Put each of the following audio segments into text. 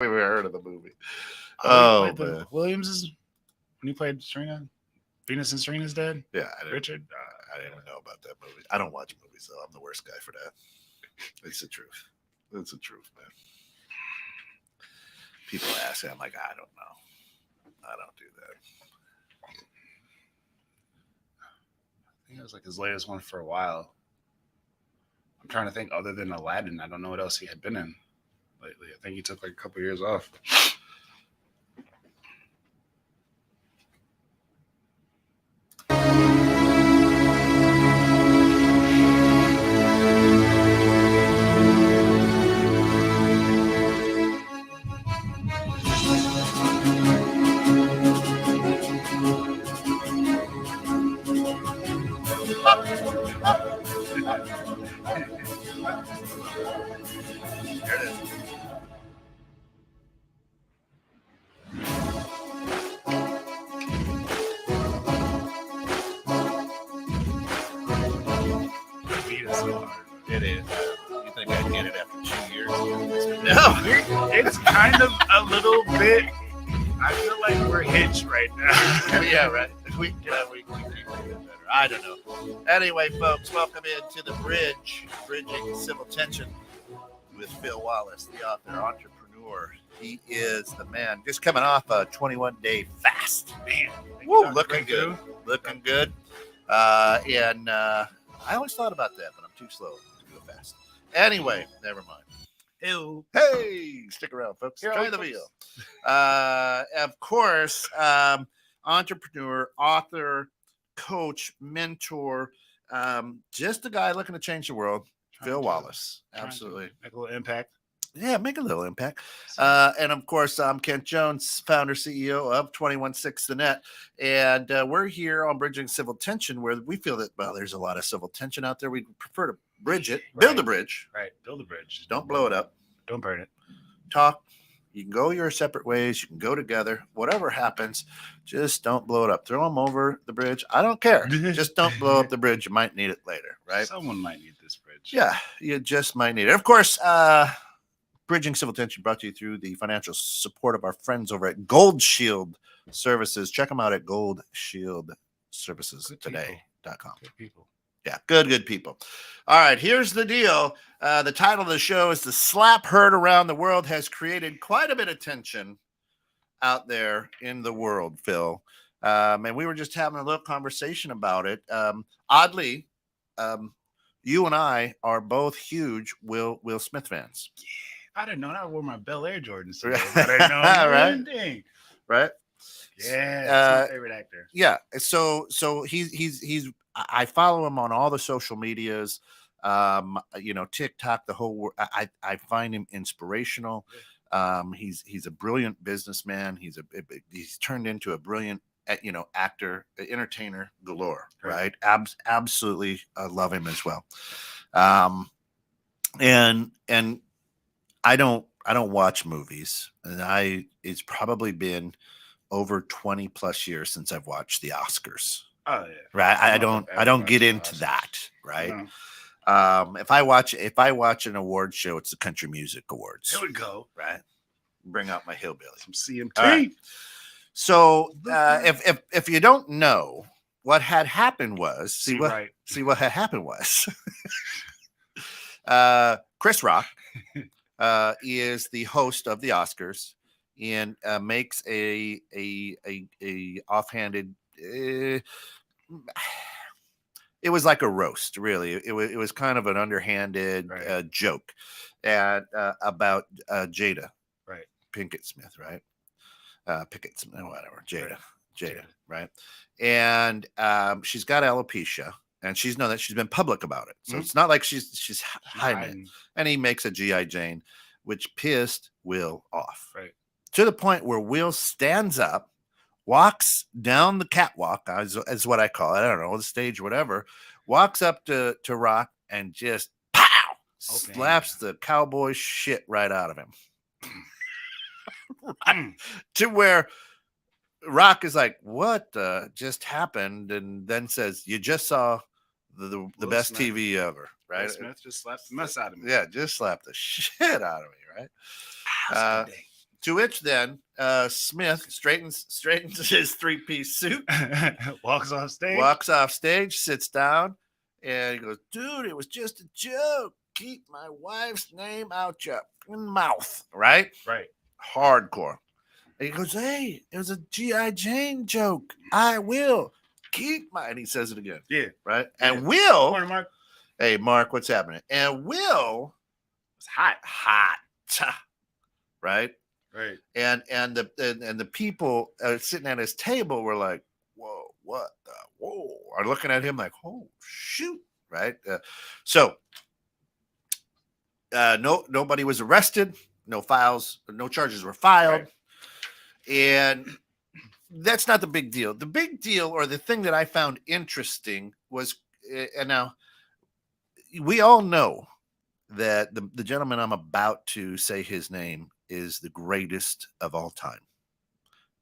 We ever heard of the movie. Oh, Oh, man. Williams's when he played Serena, Venus and Serena's dead. Yeah, Richard. I didn't even know about that movie. I don't watch movies, though. I'm the worst guy for that. It's the truth. It's the truth, man. People ask me, I'm like, I don't know. I don't do that. I think it was like his latest one for a while. I'm trying to think. Other than Aladdin, I don't know what else he had been in lately. I think he took like a couple years off. There it is. Beat is so hard. It is. You think I'd get it after 2 years? No, it's kind of a little bit. I feel like we're hitched right now. Yeah, right. We keep it better. I don't know. Anyway, folks, welcome into the Bridging Civil Tension with Phil Wallace, the author, entrepreneur. He is the man. Just coming off a 21-day fast. Man, Woo, looking good. Looking good. And I always thought about that, but I'm too slow to go fast. Anyway, never mind. Ew. Hey, stick around, folks. Try the wheel. Of course, entrepreneur, author, coach, mentor, just a guy looking to change the world. Phil Wallace. Absolutely. Make a little impact. Yeah, make a little impact. And of course, I'm Kent Jones, founder, CEO of 216 The Net. And we're here on Bridging Civil Tension, where we feel that, well, there's a lot of civil tension out there. We prefer to bridge it, build a bridge. Right. Build a bridge. Don't blow it up. Don't burn it. Talk. You can go your separate ways. You can go together. Whatever happens, just don't blow it up. Throw them over the bridge. I don't care. Just don't blow up the bridge. You might need it later, right? Someone might need this bridge. Yeah, you just might need it. Of course, Bridging Civil Tension brought to you through the financial support of our friends over at Gold Shield Services. Check them out at goldshieldservicestoday.com. Good people. Yeah, good people. All right, here's the deal. The title of the show is The Slap Heard Around the World has created quite a bit of tension out there in the world, Phil. And we were just having a little conversation about it. Oddly, you and I are both huge Will Smith fans. Yeah, I didn't know. I wore my Bel Air Jordans today. I didn't know. Right? Thing. Right? Yeah, that's my favorite actor. Yeah. So he's I follow him on all the social medias, TikTok, the whole world. I find him inspirational. He's a brilliant businessman. He's turned into a brilliant, actor, entertainer galore, right? Absolutely love him as well. And I don't watch movies, and it's probably been over 20 plus years since I've watched the Oscars. Oh yeah. Right. I don't get into that. Right. No. If I watch an award show, it's the Country Music Awards. There we go. Right. Bring out my hillbilly. Some CMT. Right. So if you don't know what had happened was what had happened was Chris Rock is the host of the Oscars and makes a offhanded. It was like a roast, really. It was kind of an underhanded joke about Jada, right? Pinkett Smith, right? Pickett Smith, whatever. Jada, right? And she's got alopecia, and she's been public about it, so it's not like she's hiding it. And he makes a GI Jane, which pissed Will off, right? To the point where Will stands up, walks down the catwalk, is what I call it. I don't know, the stage, whatever. Walks up to Rock and just pow, slaps the cowboy shit right out of him. Right. To where Rock is like, "What just happened?" And then says, "You just saw the best Smith. TV ever, right?" Will Smith just slapped the mess out of me. Yeah, just slapped the shit out of me, right? To which then Smith straightens his three-piece suit, Walks off stage. walks off stage, sits down, and he goes, "Dude, it was just a joke. Keep my wife's name out your mouth." Right? Right. Hardcore. And he goes, "Hey, it was a G.I. Jane joke. I will keep my," and he says it again. Yeah. Right? Yeah. And Will, Morning, Mark. hey, Mark, what's happening? And Will It's hot. right? Right. And the people sitting at his table were like, "Whoa, what the whoa?" Are looking at him like, "Oh shoot!" Right? Nobody was arrested. No charges were filed, Right. and that's not the big deal. The big deal, or the thing that I found interesting, was, and now we all know that the gentleman I'm about to say his name is the greatest of all time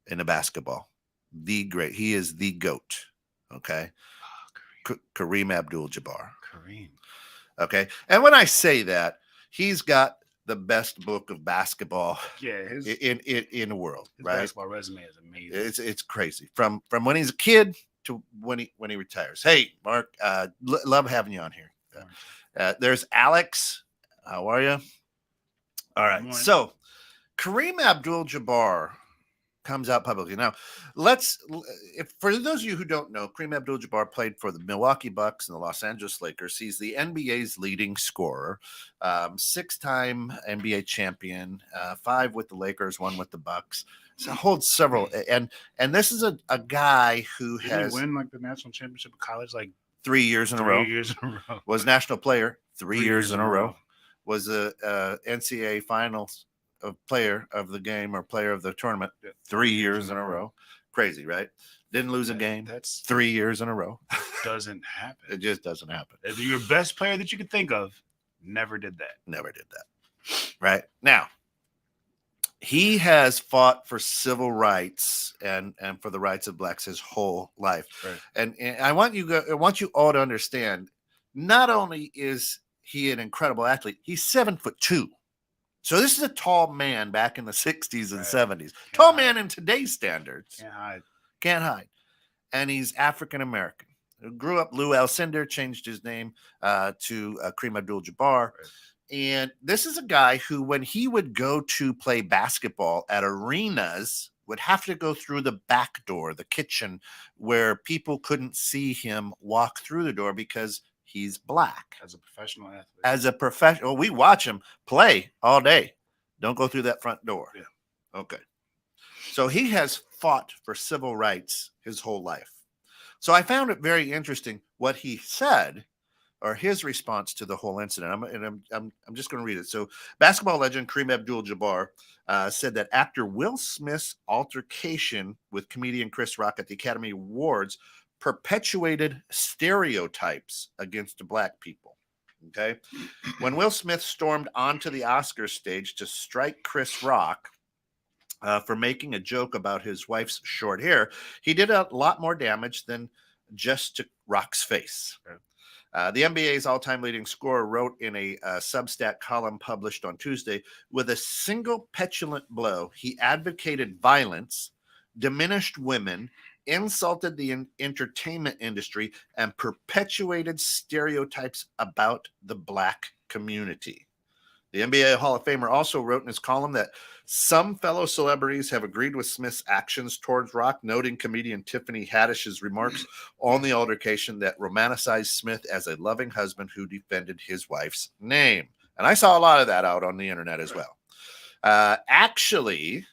in the basketball. The great. He is the GOAT. Okay. Kareem Abdul-Jabbar. Kareem. Okay. And when I say that, he's got the best book of basketball in the world. His right? basketball resume is amazing. It's crazy. From when he's a kid to when he retires. Hey, Mark, love having you on here. There's Alex. How are you? All right. So Kareem Abdul-Jabbar comes out publicly. Now, for those of you who don't know, Kareem Abdul-Jabbar played for the Milwaukee Bucks and the Los Angeles Lakers. He's the NBA's leading scorer, 6-time NBA champion, 5 with the Lakers, 1 with the Bucks. So holds several, and this is a guy who Didn't he win like the national championship of college like 3 years in a row. 3 years in a row. Was national player 3 years in a row. Was a NCAA finals player of the game or player of the tournament 3 years in a row. Crazy, right? Didn't lose a game. That's 3 years in a row. Doesn't happen. It just doesn't happen. Your best player that you could think of never did that. Never did that. Right? Now, he has fought for civil rights and for the rights of blacks his whole life. Right. And I want you all to understand, not only is he an incredible athlete, he's 7'2". So this is a tall man back in the 60s and 70s. Tall man in today's standards. Can't hide. And he's African American. Grew up Lou Alcindor, changed his name to Kareem Abdul-Jabbar. Right. And this is a guy who, when he would go to play basketball at arenas, would have to go through the back door, the kitchen, where people couldn't see him walk through the door because he's black. As a professional athlete. As a professional, we watch him play all day. Don't go through that front door. Yeah. Okay. So he has fought for civil rights his whole life. So I found it very interesting what he said, or his response to the whole incident. I'm just going to read it. So basketball legend Kareem Abdul-Jabbar said that actor Will Smith's altercation with comedian Chris Rock at the Academy Awards perpetuated stereotypes against black people. Okay. When Will Smith stormed onto the Oscars stage to strike Chris Rock for making a joke about his wife's short hair, he did a lot more damage than just to Rock's face. The NBA's all-time leading scorer wrote in a Substack column published on Tuesday, with a single petulant blow, he advocated violence, diminished women, insulted the entertainment industry, and perpetuated stereotypes about the black community. The NBA Hall of Famer also wrote in his column that some fellow celebrities have agreed with Smith's actions towards Rock, noting comedian Tiffany Haddish's remarks on the altercation that romanticized Smith as a loving husband who defended his wife's name. And I saw a lot of that out on the internet as well. Actually,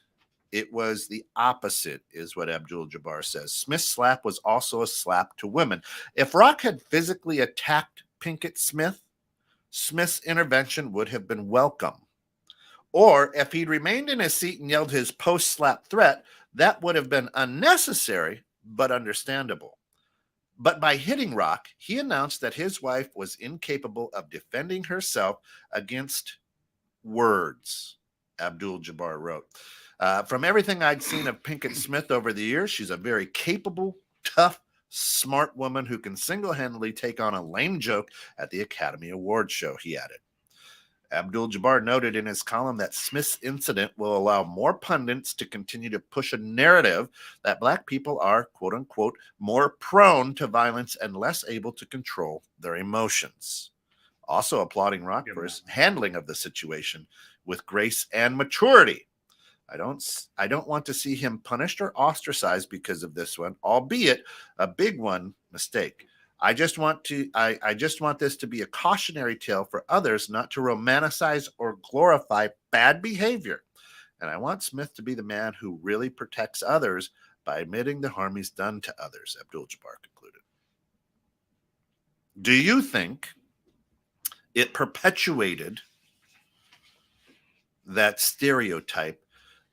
it was the opposite, is what Abdul-Jabbar says. Smith's slap was also a slap to women. If Rock had physically attacked Pinkett Smith, Smith's intervention would have been welcome. Or if he'd remained in his seat and yelled his post-slap threat, that would have been unnecessary, but understandable. But by hitting Rock, he announced that his wife was incapable of defending herself against words, Abdul-Jabbar wrote. From everything I'd seen of Pinkett Smith over the years, she's a very capable, tough, smart woman who can single-handedly take on a lame joke at the Academy Awards show, he added. Abdul-Jabbar noted in his column that Smith's incident will allow more pundits to continue to push a narrative that black people are, quote unquote, more prone to violence and less able to control their emotions. Also applauding Rock for his handling of the situation with grace and maturity. I don't want to see him punished or ostracized because of this one, albeit a big one mistake. I just want this to be a cautionary tale for others not to romanticize or glorify bad behavior. And I want Smith to be the man who really protects others by admitting the harm he's done to others, Abdul-Jabbar concluded. Do you think it perpetuated that stereotype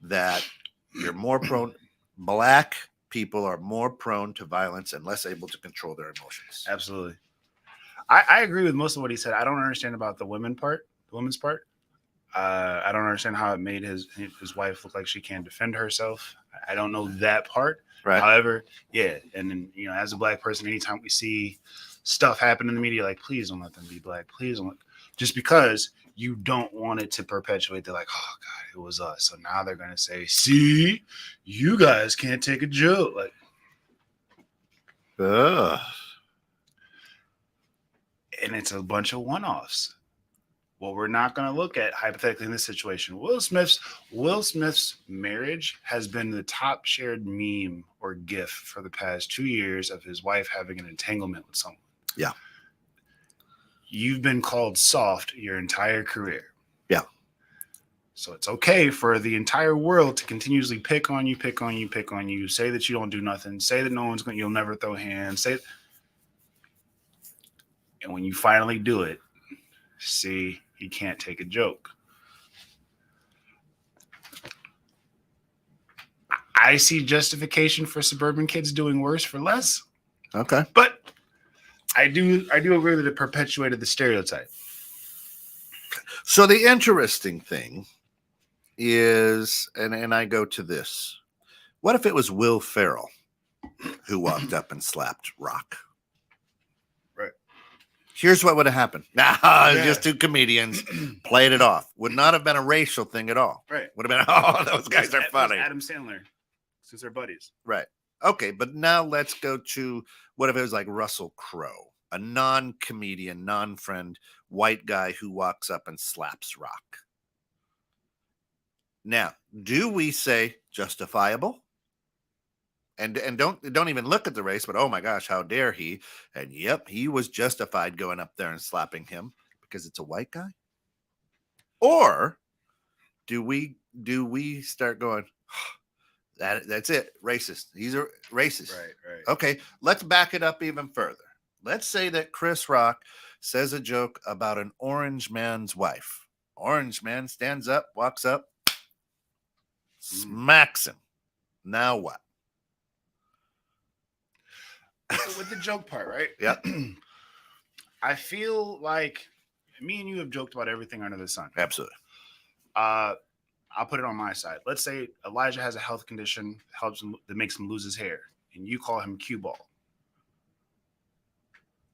that you're more prone, black people are more prone to violence and less able to control their emotions? Absolutely. I agree with most of what he said. I don't understand about the women's part. I don't understand how it made his wife look like she can't defend herself. I don't know that part. Right. However, yeah. And then, as a black person, anytime we see stuff happen in the media, like, please don't let them be black. Please don't. Just because you don't want it to perpetuate, they're like, oh God, it was us. So now they're going to say, see, you guys can't take a joke. Like, and it's a bunch of one-offs. Well, we're not going to look at hypothetically in this situation. Will Smith's marriage has been the top shared meme or GIF for the past 2 years of his wife having an entanglement with someone. Yeah. You've been called soft your entire career. Yeah. So it's okay for the entire world to continuously pick on you, say that you don't do nothing, say that you'll never throw hands, and when you finally do it, see, he can't take a joke. I see justification for suburban kids doing worse for less. Okay. But I do agree that it perpetuated the stereotype. So the interesting thing is, and I go to this, what if it was Will Ferrell who walked up and slapped Rock? Right. Here's what would have happened. Just two comedians played it off. Would not have been a racial thing at all. Right. Would have been, oh, those guys are funny. Adam Sandler, since they're buddies. Right. Okay, but now let's go to what if it was like Russell Crowe, a non-comedian, non-friend, white guy who walks up and slaps Rock. Now, do we say justifiable? And don't even look at the race, but oh my gosh, how dare he? And yep, he was justified going up there and slapping him because it's a white guy. Or do we start going, that's it, racist? These are racist. Right. Okay, let's back it up even further. Let's say that Chris Rock says a joke about an orange man's wife. Orange man stands up, walks up, smacks him. Now what? With the joke part, right? Yeah. I feel like me and you have joked about everything under the sun. Absolutely. I'll put it on my side. Let's say Elijah has a health condition that makes him lose his hair, and you call him cue ball.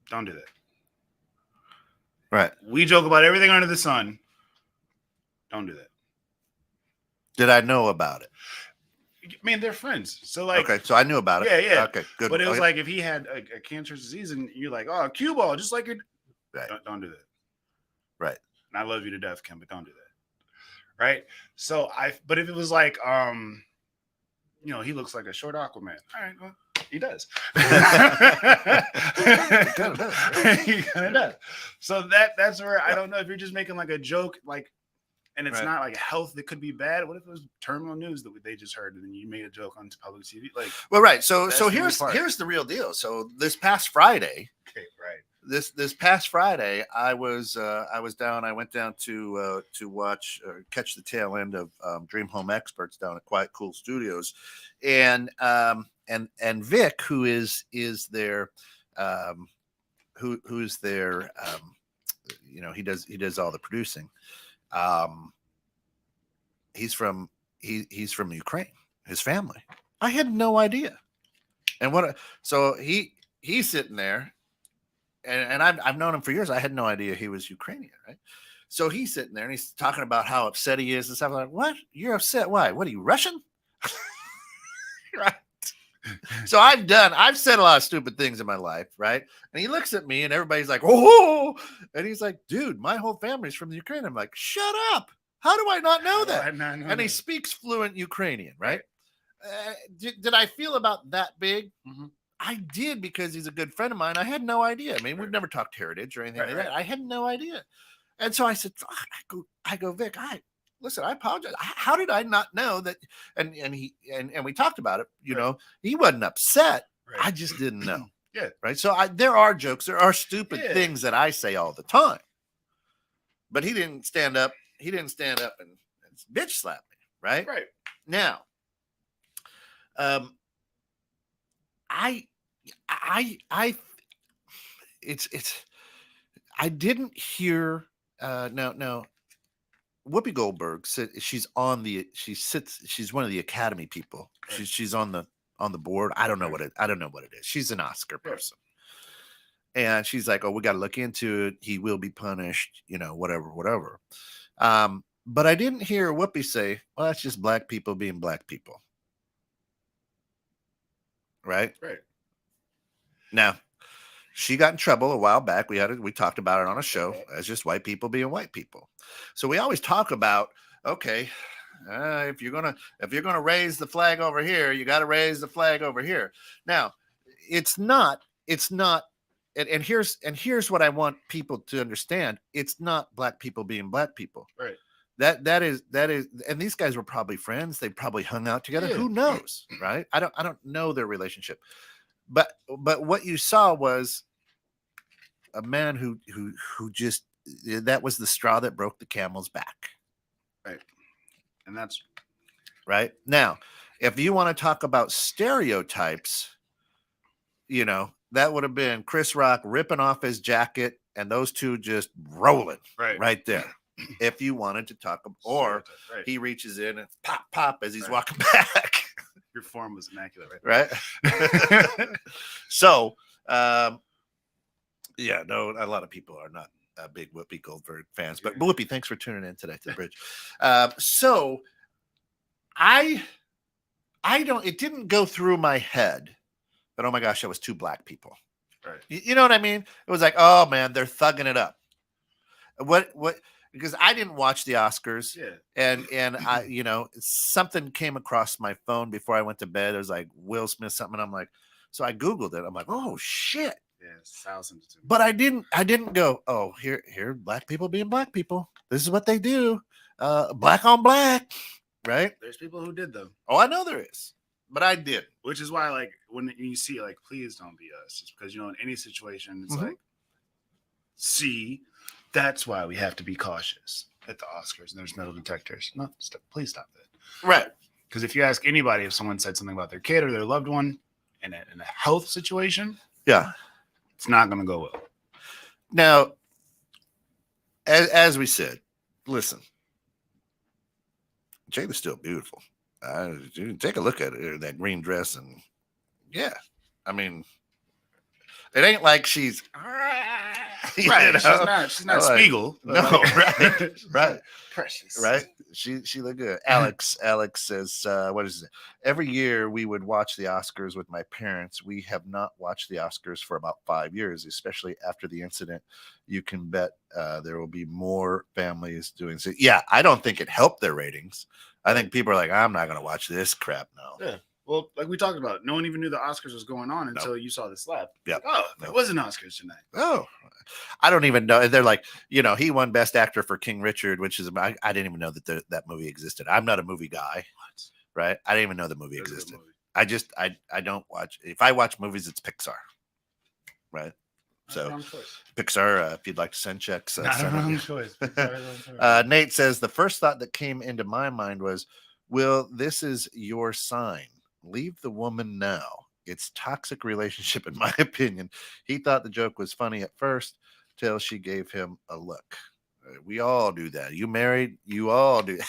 Don't do that. Right. We joke about everything under the sun. Don't do that. Did I know about it? I mean, they're friends. So like, okay, so I knew about it. Yeah. Okay, good. But it was like if he had a cancerous disease and you're like, oh, cue ball, just like you're. Right. Don't do that. Right. And I love you to death, Kim, but don't do that. Right. So but if it was like, he looks like a short Aquaman. All right, well, he does. He kind of does. He kind of does. So that's where I don't know if you're just making like a joke, like. And it's not like health that could be bad. What if it was terminal news that they just heard and then you made a joke on public TV? Like, well, right. So here's the real deal. So this past Friday, This past Friday, I was down. I went down to watch or catch the tail end of Dream Home Experts down at Quiet Cool Studios, and Vic, who is their who's their he does all the producing. He's from Ukraine. His family. I had no idea. And so he's sitting there, and I've known him for years. I had no idea he was Ukrainian, right? So he's sitting there and he's talking about how upset he is and stuff. I'm like, what? You're upset? Why? What are you, Russian? Right. So I've said a lot of stupid things in my life, right? And he looks at me and everybody's like, oh, and he's like, dude, my whole family's from the Ukraine. I'm like, shut up. How do I not know that? And he speaks fluent Ukrainian, right? Did I feel about that big? Mm-hmm. I did, because he's a good friend of mine. I had no idea. I mean, we've never talked heritage or anything like that. I had no idea. And so I said, I go, Vic, listen, I apologize. How did I not know that? And we talked about it. You know, he wasn't upset. I just didn't know. Yeah. Right. So there are jokes. There are stupid things that I say all the time. But he didn't stand up. He didn't stand up and bitch slap me. Right. Right. Now, I didn't hear no. Whoopi Goldberg said she's one of the Academy people. Right. She's on the board. I don't know what it is. She's an Oscar person. And she's like, oh, we got to look into it. He will be punished, you know, whatever. But I didn't hear Whoopi say, well, that's just black people being black people. Right. Now, she got in trouble a while back. We talked about it on a show as just white people being white people. So we always talk about, okay, if you're gonna raise the flag over here, you got to raise the flag over here. Now, it's not. And here's what I want people to understand. It's not black people being black people. Right. That is, and these guys were probably friends. They probably hung out together. Who knows, right? I don't know their relationship, but what you saw was a man who just, that was the straw that broke the camel's back. Right. And that's right. Now, if you want to talk about stereotypes, you know, that would have been Chris Rock ripping off his jacket and those two just rolling right there. If you wanted to talk, or he reaches in and pop as he's walking back. Your form was immaculate, right? So, yeah, no, a lot of people are not big Whoopi Goldberg fans, but Whoopi, thanks for tuning in today to the bridge. So, I don't. It didn't go through my head, but oh my gosh, that was two black people. Right. You know what I mean? It was like, oh man, they're thugging it up. What? Because I didn't watch the Oscars. Yeah. And I, you know, something came across my phone before I went to bed. It was like Will Smith something. And I'm like, so I Googled it. I'm like, oh shit. Yeah, thousands. But I didn't go, oh, here, black people being black people. This is what they do. Black on black. Right? There's people who did though. Oh, I know there is. But I did. Which is why, like, when you see, like, please don't be us. It's because, you know, in any situation, it's like, see, that's why we have to be cautious at the Oscars. And there's metal detectors. No, please stop that. Right. Because if you ask anybody if someone said something about their kid or their loved one in a health situation, yeah, it's not going to go well. Now, as we said, listen, Jada's still beautiful. Take a look at her, that green dress, and yeah, I mean, it ain't like she's right. She's not like, Spiegel. No, right. Precious. Right. She looked good. Alex says, what is it? Every year we would watch the Oscars with my parents. We have not watched the Oscars for about 5 years, especially after the incident. You can bet there will be more families doing so. Yeah, I don't think it helped their ratings. I think people are like, I'm not going to watch this crap now. Yeah. Well, like we talked about, no one even knew the Oscars was going on until you saw the slap. Yeah. Like, oh, there was an Oscars tonight. Oh, I don't even know. They're like, you know, he won Best Actor for King Richard, which is, I didn't even know that that movie existed. I'm not a movie guy. What? Right? I didn't even know the movie existed. Movie. I don't watch. If I watch movies, it's Pixar. Right? So Pixar, if you'd like to send checks. Choice. Nate says, the first thought that came into my mind was, Will, this is your sign. Leave the woman now. It's toxic relationship, in my opinion. He thought the joke was funny at first till she gave him a look. We all do that. You married? You all do.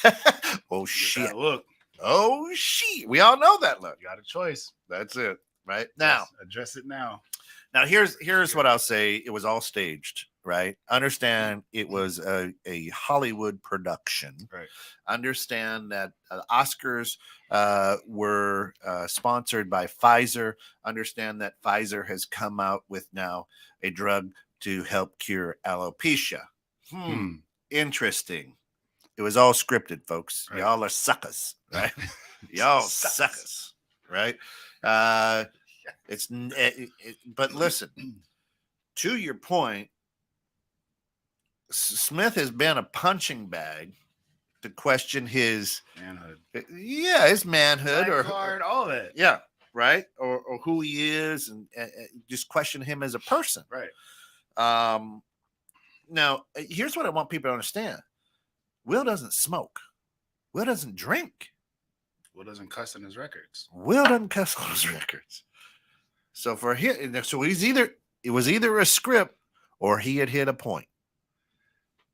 Oh, shit. Look. Oh, shit. We all know that look. You got a choice. That's it. Right now. Address it now. Now, here's what I'll say. It was all staged. right? Understand it was a Hollywood production. Right. Understand that Oscars were sponsored by Pfizer. Understand that Pfizer has come out with now a drug to help cure alopecia. Interesting. It was all scripted, folks. Right. Y'all are suckers, right? Y'all suckers, right? But listen, to your point, Smith has been a punching bag to question his manhood. His manhood, Black or card, all of it. Yeah, right, or who he is, and just question him as a person. Right. Now, here's what I want people to understand: Will doesn't smoke. Will doesn't drink. Will doesn't cuss in his records. Will doesn't cuss on his records. So for him, so it was either a script or he had hit a point.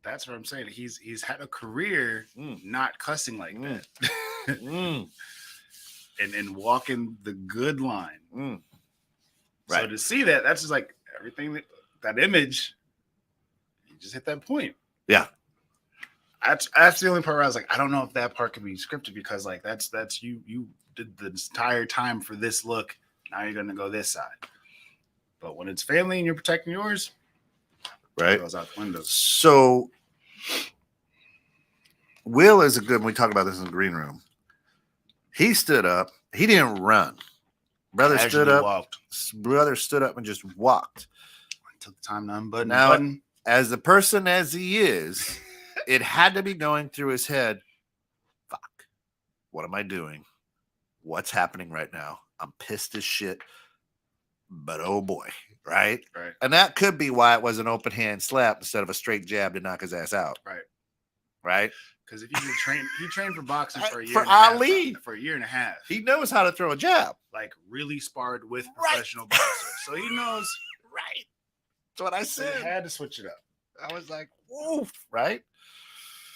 That's what I'm saying. He's had a career not cussing like that. and walking the good line. Right. So to see that's just like everything that image, you just hit that point. Yeah. That's the only part where I was like, I don't know if that part could be scripted, because like that's you did the entire time for this look. Now you're gonna go this side. But when it's family and you're protecting yours, right, it goes out the window. So Will is a good. When we talk about this in the green room, he stood up. He didn't run. Brother stood up. Walked. Brother stood up and just walked. Took the time to unbutton. Now, as the person as he is, it had to be going through his head. Fuck. What am I doing? What's happening right now? I'm pissed as shit. But oh boy, right? Right. And that could be why it was an open hand slap instead of a straight jab to knock his ass out. Right. Right. Because if he trained for boxing for a year, for Ali, for a year and a half, he knows how to throw a jab. Like really sparred with professional boxers, so he knows. Right. That's what I said. So he had to switch it up. I was like, woof, right?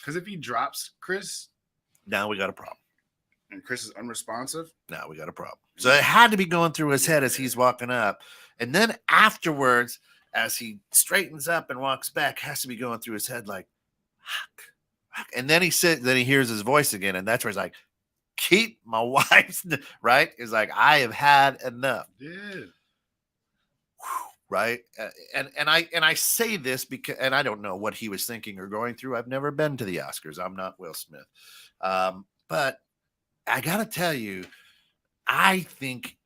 Because if he drops Chris, now we got a problem. And Chris is unresponsive. Now we got a problem. So it had to be going through his head as he's walking up. And then afterwards, as he straightens up and walks back, has to be going through his head like, fuck. And then he hears his voice again. And that's where he's like, keep my wife's, right? He's like, I have had enough. Yeah. Right. And I say this because, and I don't know what he was thinking or going through. I've never been to the Oscars. I'm not Will Smith. But I got to tell you, I think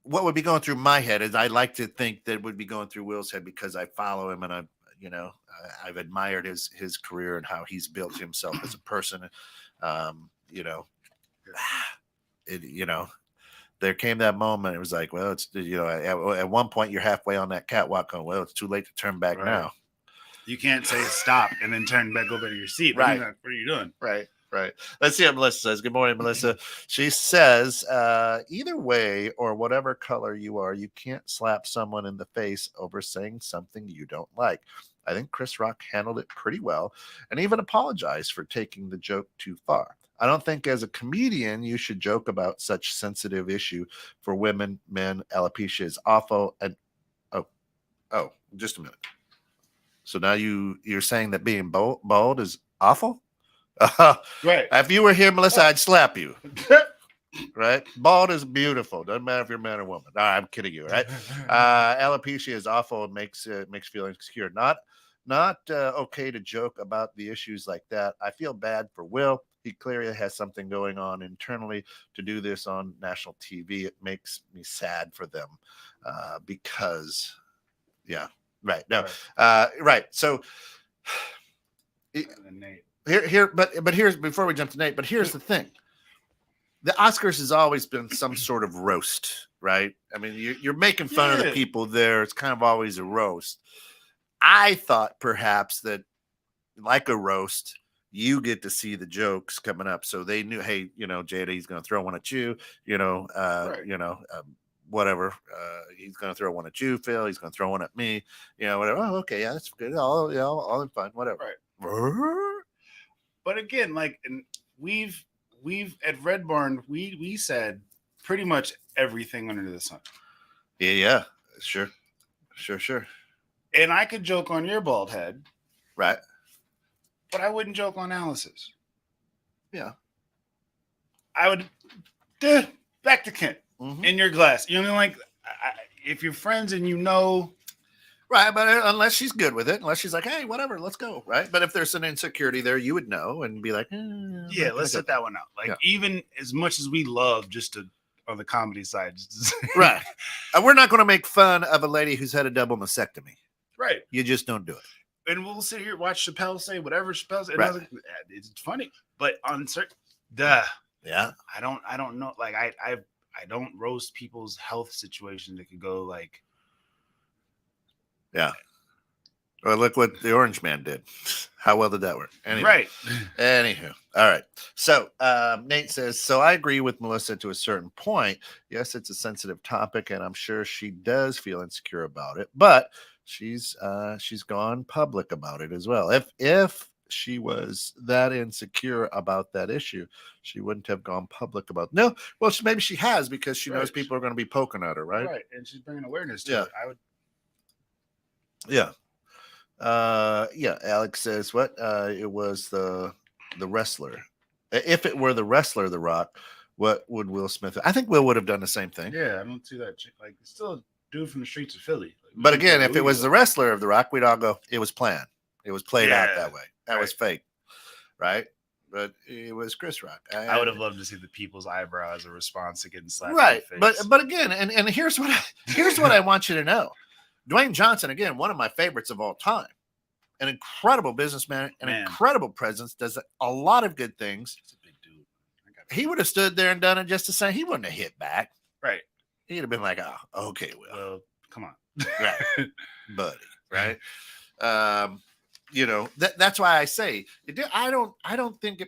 what would be going through my head is I like to think that would be going through Will's head, because I follow him and I've admired his career and how he's built himself as a person. There came that moment. It was like, well, it's, at one point you're halfway on that catwalk going, well, it's too late to turn back now. You can't say stop and then turn back over to your seat. Right. Like, what are you doing? Right. Let's see what Melissa says. Good morning, Melissa. She says, either way or whatever color you are, you can't slap someone in the face over saying something you don't like. I think Chris Rock handled it pretty well and even apologized for taking the joke too far. I don't think as a comedian you should joke about such sensitive issue for women, men. Alopecia is awful. And oh, just a minute. So now you're saying that being bald is awful? Right. If you were here, Melissa, I'd slap you. Right? Bald is beautiful. Doesn't matter if you're a man or woman. No, I'm kidding you. Right? Alopecia is awful. It makes feeling insecure. Not okay to joke about the issues like that. I feel bad for Will. He clearly has something going on internally. To do this on national TV, it makes me sad for them because, yeah, right. No, right. So but here's, before we jump to Nate, but here's the thing. The Oscars has always been some sort of roast, right? I mean, you're making fun of the people there. It's kind of always a roast. I thought perhaps that, like a roast, you get to see the jokes coming up. So they knew, hey, Jada, he's going to throw one at you, whatever. He's going to throw one at you, Phil. He's going to throw one at me, whatever. Oh, okay. Yeah, that's good. All in fun, whatever. Right. But again, like, and we've at Red Barn, we said pretty much everything under the sun. Yeah. Sure. And I could joke on your bald head, Right. but I wouldn't joke on Alice's. Yeah. I would back to Kent Mhm. in your glass. You know, like if you're friends and you know, Right, but unless she's good with it, unless she's like, hey, whatever, let's go, right? But if there's an insecurity there, you would know and be like, yeah, let's set that one out. Like, even as much as we love just to on the comedy side, just to say, right. We're not going to make fun of a lady who's had a double mastectomy. Right. You just don't do it. And we'll sit here watch Chappelle say whatever Chappelle said. Right. It's funny, but on certain, Yeah. I don't know. Like I don't roast people's health situation that could go like. Yeah. Well, look what the Orange Man did. How well did that work? Anyway. Right. Anywho. All right. So Nate says, so I agree with Melissa to a certain point. Yes, it's a sensitive topic, and I'm sure she does feel insecure about it, but she's gone public about it as well. If she was that insecure about that issue, she wouldn't have gone public about. No, well, maybe she has because she knows people are going to be poking at her, right? Right, and she's bringing awareness to it. I would. Yeah. Alex says what it was the wrestler. If it were the wrestler, The Rock, what would Will Smith? I think Will would have done the same thing. Yeah, I don't see that. Like, it's still a dude from the streets of Philly. Like, but again, if it was the wrestler of The Rock, we'd all go, it was planned. It was played out that way. That was fake, right? But it was Chris Rock. I would have loved to see the people's eyebrow as a response to getting slapped. Right, in the face. but again, and here's what I want you to know. Dwayne Johnson, again, one of my favorites of all time. An incredible businessman, an incredible presence, does a lot of good things. He's a big dude. He would have stood there and done it just the same. He wouldn't have hit back. Right. He'd have been like, oh, okay, Will. Well, come on. Right. Buddy. Right. That's why I say I don't think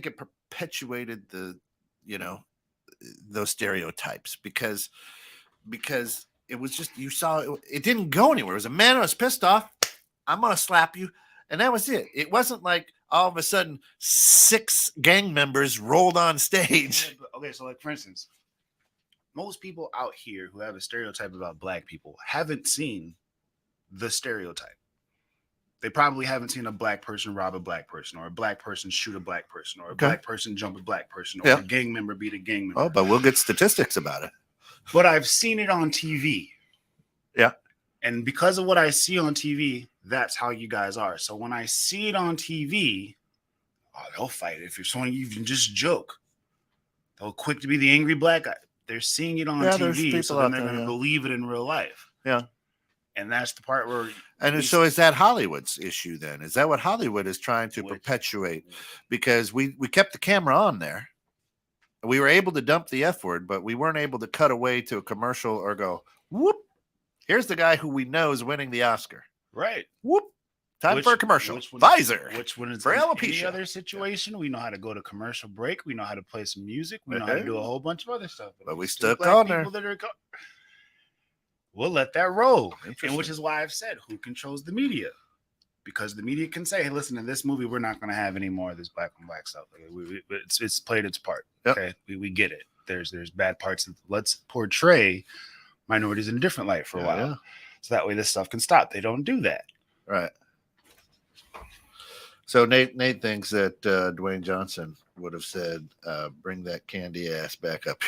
it perpetuated those stereotypes because it was just, you saw it didn't go anywhere. It was a man who was pissed off. I'm gonna slap you, and that was it. It wasn't like all of a sudden 6 gang members rolled on stage. Okay, so like for instance, most people out here who have a stereotype about black people haven't seen the stereotype. They probably haven't seen a black person rob a black person, or a black person shoot a black person, or a black person jump a black person, or a gang member beat a gang member. Oh, but we'll get statistics about it. But I've seen it on TV. Yeah. And because of what I see on TV, that's how you guys are. So when I see it on TV, they'll fight. If you're someone you can just joke, they'll quick to be the angry black guy. They're seeing it on TV, so then they're going to believe it in real life. Yeah. And that's the part where. And so is that Hollywood's issue then? Is that what Hollywood is trying to perpetuate? Because we kept the camera on there. We were able to dump the F word, but we weren't able to cut away to a commercial or go, whoop, here's the guy who we know is winning the Oscar. Right. Whoop. Time for a commercial. Visor. Which one is for in alopecia. Any other situation, we know how to go to commercial break. We know how to play some music. We know how to do a whole bunch of other stuff. But we stuck on there. We'll let that roll. And which is why I've said, who controls the media? Because the media can say, hey, listen, in this movie, we're not going to have any more of this black on black stuff. It's played its part. Yep. Okay. We get it. There's bad parts. Let's portray minorities in a different light for a while. Yeah. So that way this stuff can stop. They don't do that. Right. So Nate thinks that Dwayne Johnson would have said, bring that candy ass back up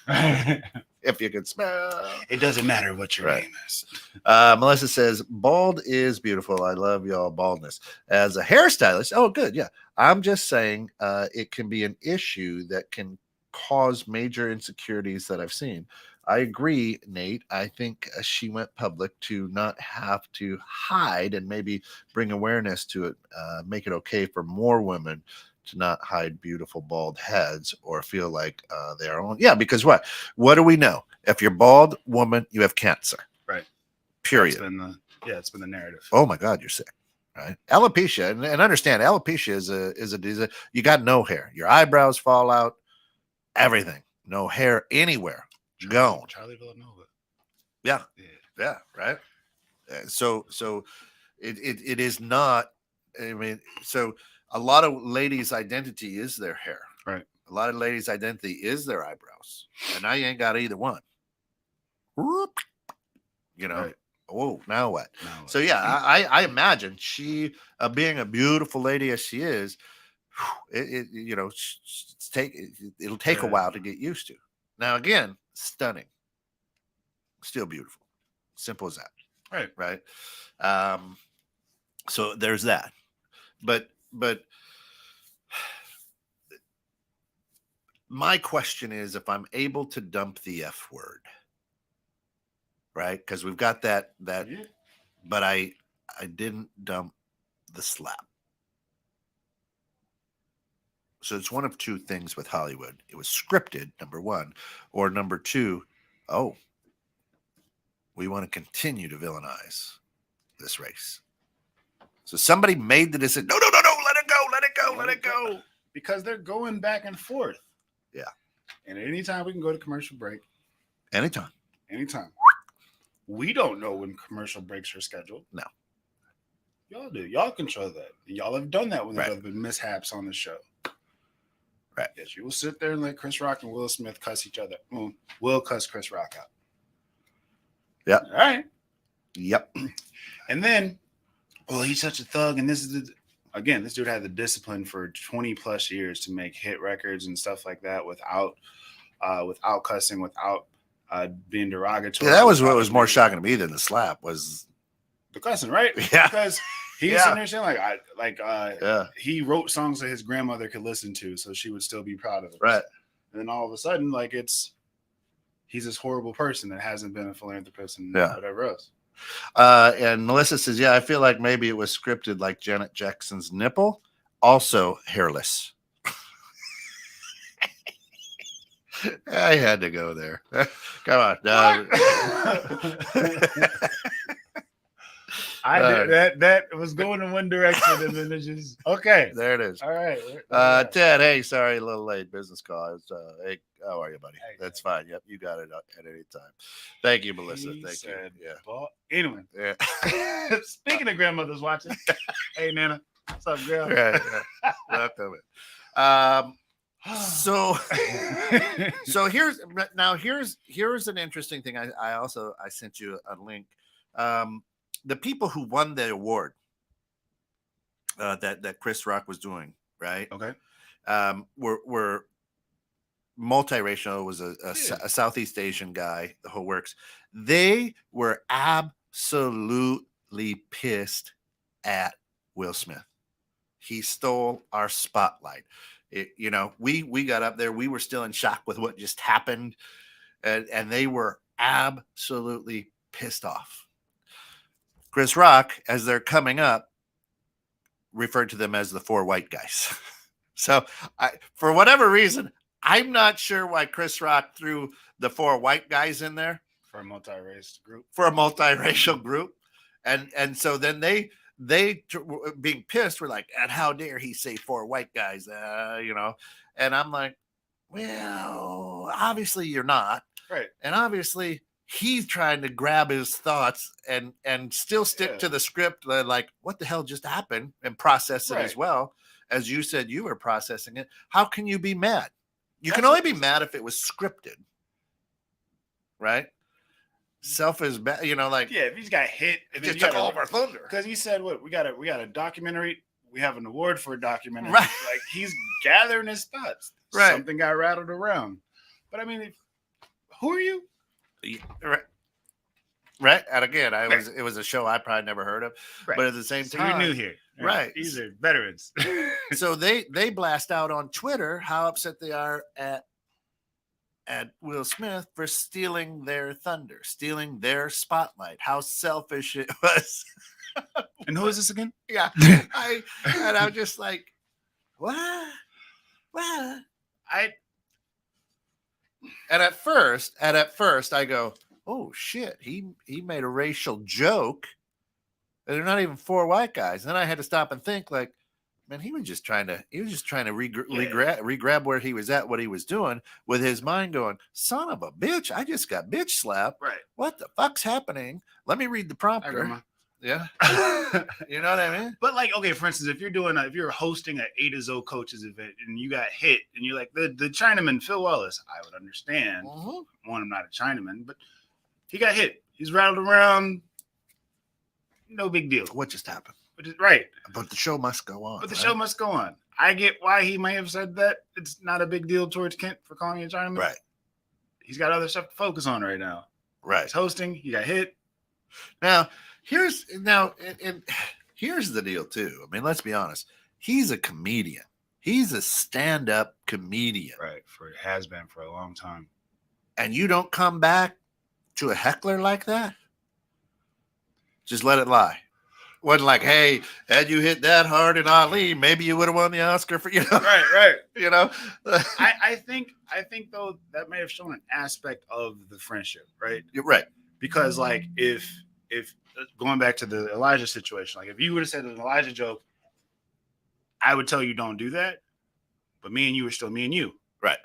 here. If you could smell. It doesn't matter what your name is. Melissa says, bald is beautiful. I love y'all baldness. As a hairstylist, oh, good. Yeah. I'm just saying it can be an issue that can cause major insecurities that I've seen. I agree, Nate. I think she went public to not have to hide and maybe bring awareness to it, make it okay for more women to not hide beautiful bald heads or feel like they are on. Yeah, because what do we know? If you're bald woman, you have cancer. Right. Period. It's been the narrative. Oh my God, you're sick. Right. Alopecia, and understand, alopecia is a disease. You got no hair. Your eyebrows fall out. Everything. No hair anywhere. Gone. Charlie Villanova. Yeah. Right. So it is not. I mean, so a lot of ladies' identity is their hair. Right. A lot of ladies' identity is their eyebrows, and now you ain't got either one. Whoop. You know, Right. oh, now what? No, So yeah, I imagine she, being a beautiful lady as she is, it'll take a Yeah. while to get used to. Now again, stunning, still beautiful, simple as that, right. right? So there's that, but my question is, if I'm able to dump the F word, right? Because we've got that, Yeah. but I didn't dump the slap. So it's one of two things with Hollywood. It was scripted, number one, or number two, oh, we want to continue to villainize this race. So somebody made the decision. No, let it go, let it go. Because they're going back and forth. Yeah. And anytime we can go to commercial break. Anytime. We don't know when commercial breaks are scheduled. No. Y'all do. Y'all control that. Y'all have done that when Right. there have been mishaps on the show. Right. Yes, you will sit there and let Chris Rock and Will Smith cuss each other. We'll cuss Chris Rock out. Yep. All right. Yep. And then, well, he's such a thug. And this dude had the discipline for 20 plus years to make hit records and stuff like that without cussing, without being derogatory. Yeah, that was what was more shocking to me than the slap was the cussing, right? Yeah. Because he's sitting there saying he wrote songs that his grandmother could listen to, so she would still be proud of it. Right. And then all of a sudden, he's this horrible person that hasn't been a philanthropist and whatever else. And Melissa says, yeah, I feel like maybe it was scripted like Janet Jackson's nipple, also hairless. I had to go there. Come on. That was going in one direction and then it's just okay. There it is. All right. Ted, hey, sorry, a little late. Business call. Hey, how are you, buddy? That's fine. Yep, you got it at any time. Thank you, Melissa. Thank you. Yeah. Anyway. Yeah. Speaking of grandmothers watching, hey Nana, what's up, girl? Right. Welcome. So here's an interesting thing. I sent you a link. The people who won the award that Chris Rock was doing, right? Okay. Were multiracial. It was a Southeast Asian guy, the whole works. They were absolutely pissed at Will Smith. He stole our spotlight. We got up there. We were still in shock with what just happened. And they were absolutely pissed off. Chris Rock, as they're coming up, referred to them as the four white guys. So for whatever reason, I'm not sure why Chris Rock threw the four white guys in there. For a multiracial group. And so then they being pissed were like, and how dare he say four white guys, and I'm like, well, obviously you're not. Right. And obviously he's trying to grab his thoughts and still stick to the script, like what the hell just happened, and process it as well. As you said, you were processing it. How can you be mad? You can only be mad if it was scripted, right? Self is bad, if he's got hit, and just took all of our thunder. Because he said, "What we got a documentary. We have an award for a documentary." Right. Like he's gathering his thoughts. Right. Something got rattled around. But I mean, who are you? Right. And again, it was a show I probably never heard of. Right. But at the same time, you're new here. Right. These are veterans. So they blast out on Twitter how upset they are at Will Smith for stealing their thunder, stealing their spotlight, how selfish it was. And who is this again? Yeah. I'm just like, what? And at first I go, oh shit, he made a racial joke. And they're not even four white guys. And then I had to stop and think, like, man, he was just trying to re-grab where he was at, what he was doing, with his mind going, son of a bitch, I just got bitch slapped. Right. What the fuck's happening? Let me read the prompter. Yeah. You know what I mean? But like, okay, for instance, if you're hosting an A to Z coaches event and you got hit and you're like the Chinaman Phil Wallace, I would understand. Mm-hmm. One, I'm not a Chinaman, but he got hit. He's rattled around. No big deal. What just happened? Right. But the show must go on. But the right? show must go on. I get why he may have said that. It's not a big deal towards Kent for calling a Chinaman. Right. He's got other stuff to focus on right now. Right. He's hosting. He got hit. Now, here's the deal too. I mean, let's be honest. He's a comedian. He's a stand-up comedian. Right. Has been for a long time. And you don't come back to a heckler like that? Just let it lie. Wasn't like, hey, had you hit that hard in Ali, maybe you would have won the Oscar for Right. You know. I think though that may have shown an aspect of the friendship, right? You're right. Because like if going back to the Elijah situation, like if you would have said an Elijah joke, I would tell you don't do that. But me and you are still me and you. Right.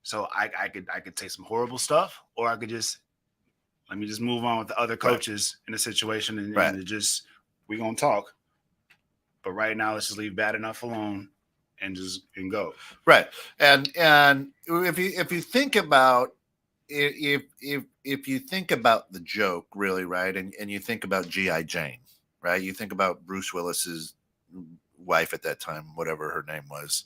So I could say some horrible stuff, or I could just let me just move on with the other coaches in the situation and just we gonna talk. But right now, let's just leave bad enough alone and go. Right. And if you think about if you think about the joke, really, right, and you think about G.I. Jane, right, you think about Bruce Willis's wife at that time, whatever her name was,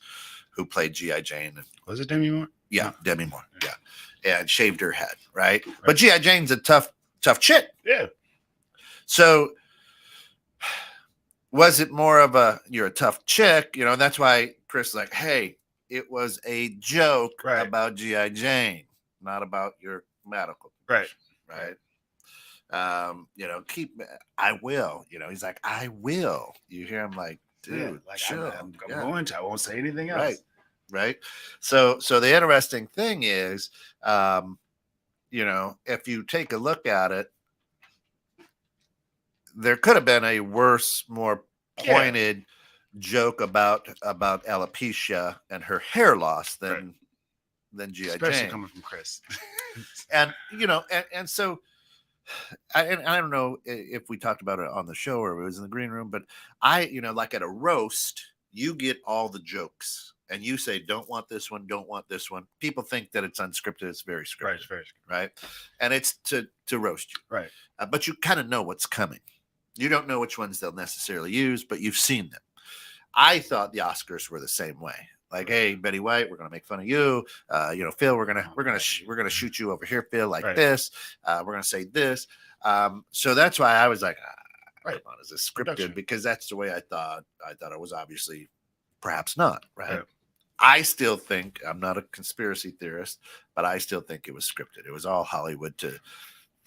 who played G.I. Jane. Was it Demi Moore? Yeah, no. Demi Moore. Yeah, and shaved her head, right? But G.I. Jane's a tough chick. Yeah. So was it more of you're a tough chick, you know? That's why Chris is like, hey, it was a joke about G.I. Jane, not about your medical. Right. You know, I will. You know, he's like, I will. You hear him like, dude, like sure. I'm going to. I won't say anything else. Right. So the interesting thing is, you know, if you take a look at it, there could have been a worse, more pointed joke about alopecia and her hair loss than G.I. Jane. Especially coming from Chris. And, you know, and so I don't know if we talked about it on the show or it was in the green room, but you know, like at a roast, you get all the jokes and you say, don't want this one. People think that it's unscripted. It's very scripted. Right. And it's to roast you. Right. But you kind of know what's coming. You don't know which ones they'll necessarily use, but you've seen them. I thought the Oscars were the same way. Like, hey, Betty White, we're gonna make fun of you. You know, Phil, we're gonna shoot you over here, Phil, like this. We're gonna say this. So that's why I was like, come on, is this scripted? Production. Because that's the way I thought. I thought it was obviously, perhaps not. Right. I still think, I'm not a conspiracy theorist, but I still think it was scripted. It was all Hollywood to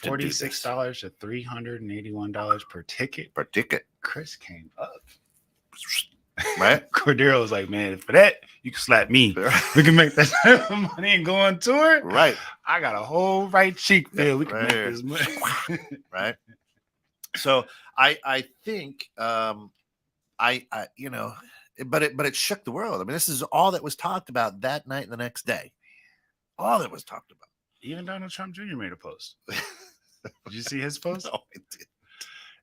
$46 to $381 per ticket. Chris came up. Right. Cordero was like, man, for that, you can slap me. We can make that type of money and go on tour. Right. I got a whole right cheek, Phil. We can make this money. Right. So I think I you know, but it shook the world. I mean, this is all that was talked about that night and the next day. All that was talked about. Even Donald Trump Jr. made a post. Did you see his post? No, I didn't.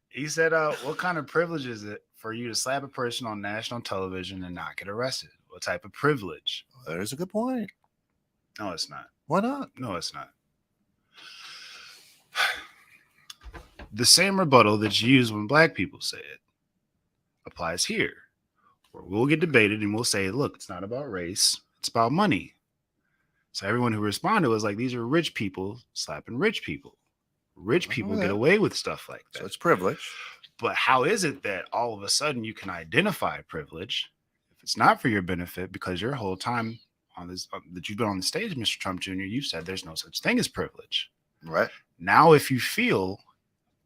He said, what kind of privilege is it for you to slap a person on national television and not get arrested? What type of privilege? Well, there's a good point. No, it's not. Why not? No, it's not. The same rebuttal that's used when black people say it applies here. Where we'll get debated and we'll say, look, it's not about race. It's about money. So everyone who responded was like, these are rich people slapping rich people. Rich people get away with stuff like that. So it's privilege. But how is it that all of a sudden you can identify privilege if it's not for your benefit? Because your whole time on this that you've been on the stage, Mr. Trump Jr., you said there's no such thing as privilege. Right. Now, if you feel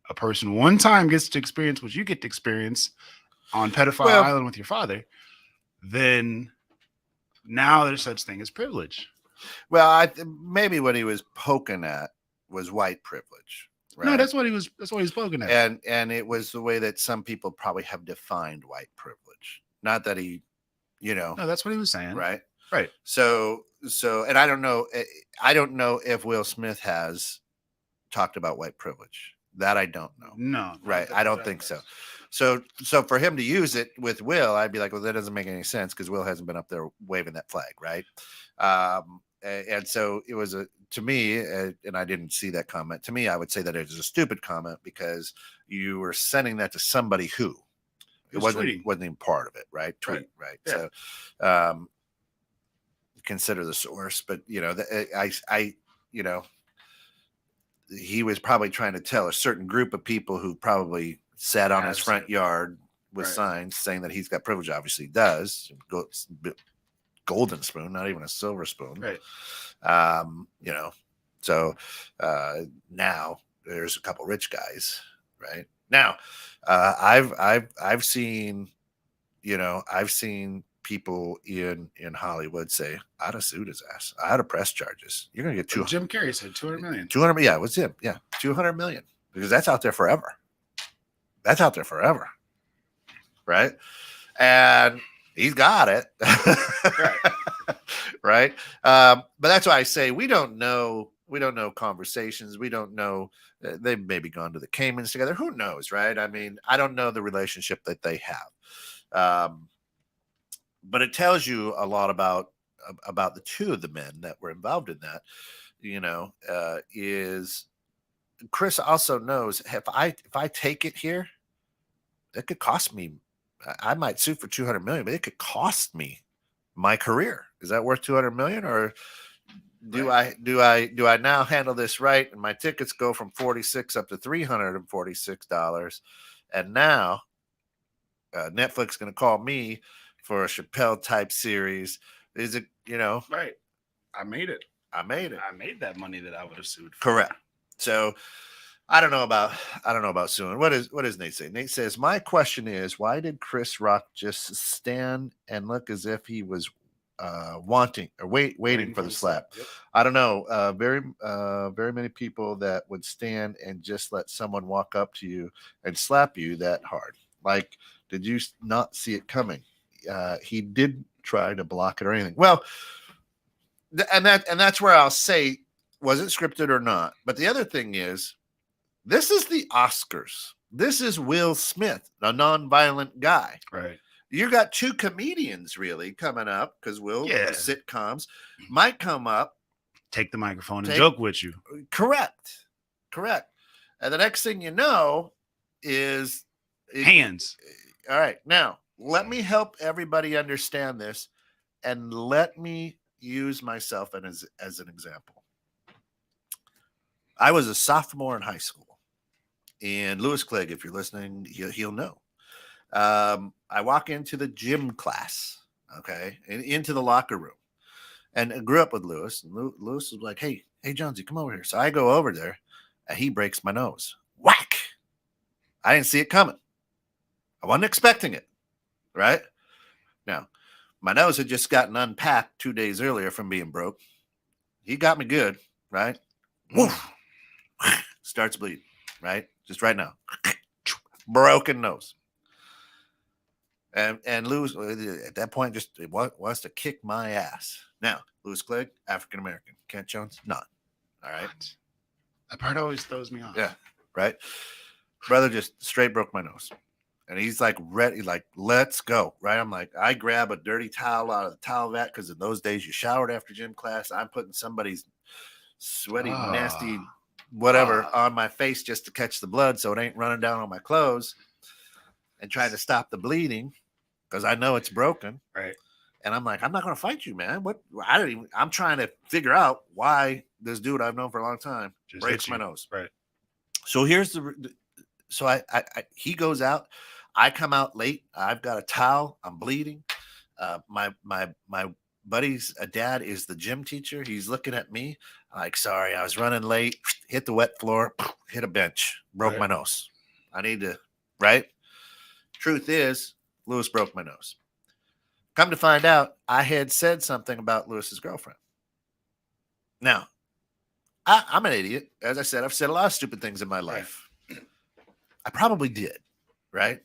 a person one time gets to experience what you get to experience on Pedophile Island with your father, then now there's such thing as privilege. Well, maybe what he was poking at was white privilege. Right? No, that's what he was poking at. And it was the way that some people probably have defined white privilege. Not that he, you know. No, that's what he was saying. Right. So, and I don't know if Will Smith has talked about white privilege. That I don't know. No. Right. I don't think so. So for him to use it with Will, I'd be like, well, that doesn't make any sense because Will hasn't been up there waving that flag, right? And so it was to me, and I didn't see that comment. To me, I would say that it was a stupid comment because you were sending that to somebody who it wasn't even part of it, right? Tweet, right? Yeah. So, consider the source, but he was probably trying to tell a certain group of people who probably sat on his front yard with signs saying that he's got privilege. Obviously, he does. Golden spoon, not even a silver spoon. Right. So now there's a couple rich guys. Right now, I've seen, I've seen people in Hollywood say, I'd have sued his ass. I'd have pressed charges. You're gonna get Jim Carrey said 200 million. 200. Yeah, it was him. Yeah, 200 million, because that's out there forever. That's out there forever, right? And he's got it, right? But that's why I say we don't know. We don't know conversations. We don't know. They've maybe gone to the Caymans together. Who knows, right? I mean, I don't know the relationship that they have. But it tells you a lot about the two of the men that were involved in that. Is Chris also knows if I take it here, it could cost me. I might sue for 200 million, but it could cost me my career. Is that worth 200 million, or do I now handle this right and my tickets go from 46 up to $346, and now Netflix going to call me for a Chappelle type series? Is it, right? I made it. I made that money that I would have sued for. Correct. So I don't know about suing. What does Nate say? Nate says, my question is, why did Chris Rock just stand and look as if he was wanting or waiting for the slap? Yep. I don't know. Very many people that would stand and just let someone walk up to you and slap you that hard. Like, did you not see it coming? He did try to block it or anything. Well, and that's where I'll say, was it scripted or not? But the other thing is, this is the Oscars. This is Will Smith, a nonviolent guy. Right. You got two comedians really coming up, because Will, the sitcoms, might come up, take the microphone and joke with you. Correct. And the next thing you know is hands. All right. Now, let me help everybody understand this, and let me use myself as an example. I was a sophomore in high school, and Lewis Clegg, if you're listening, he'll know. I walk into the gym class, okay, and into the locker room, and I grew up with Lewis. And Lewis was like, "Hey, Jonesy, come over here." So I go over there, and he breaks my nose. Whack! I didn't see it coming. I wasn't expecting it, right? Now, my nose had just gotten unpacked 2 days earlier from being broke. He got me good, right? Woof. Starts bleeding, right? Just right now. Broken nose. And Lewis, at that point, just wants to kick my ass. Now, Lewis Clegg, African-American. Kent Jones, not. All right? What? That part always throws me off. Yeah, right? Brother just straight broke my nose. And he's like ready, like, let's go, right? I'm like, I grab a dirty towel out of the towel vat, because in those days you showered after gym class. I'm putting somebody's sweaty, nasty whatever on my face just to catch the blood so it ain't running down on my clothes, and trying to stop the bleeding because I know it's broken. Right. And I'm like, I'm not going to fight you, man. I'm trying to figure out why this dude I've known for a long time just breaks my nose. Right. So he goes out. I come out late. I've got a towel. I'm bleeding. My buddy's dad is the gym teacher. He's looking at me like, sorry, I was running late. Hit the wet floor. Hit a bench. Broke my nose. I need to, right? Truth is, Lewis broke my nose. Come to find out, I had said something about Lewis's girlfriend. Now, I'm an idiot. As I said, I've said a lot of stupid things in my life. I probably did, right?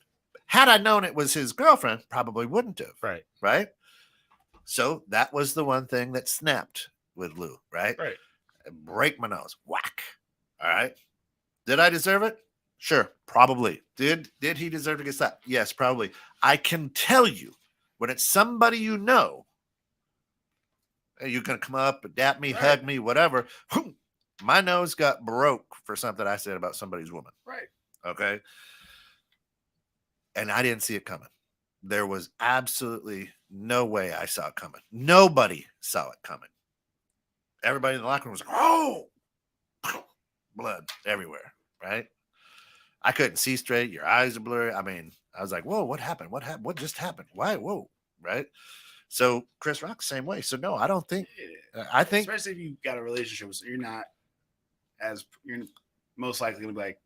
Had I known it was his girlfriend, probably wouldn't have. Right? So that was the one thing that snapped with Lou, right? Break my nose. Whack. All right. Did I deserve it? Sure, probably. Did he deserve to get slapped? Yes, probably. I can tell you, when it's somebody you know, Hey, you gonna come up, dap me, Right. hug me, whatever. My nose got broke for something I said about somebody's woman. Right. Okay. And I didn't see it coming. There was absolutely no way I saw it coming. Nobody saw it coming. Everybody in the locker room was like, oh, blood everywhere. Right. I couldn't see straight. Your eyes are blurry. I mean, I was like, whoa, what happened? What happened? What just happened? Why? Whoa. Right. So Chris Rock, same way. So no, I don't think, Yeah. I think, Especially if you got a relationship, so you're most likely gonna be like,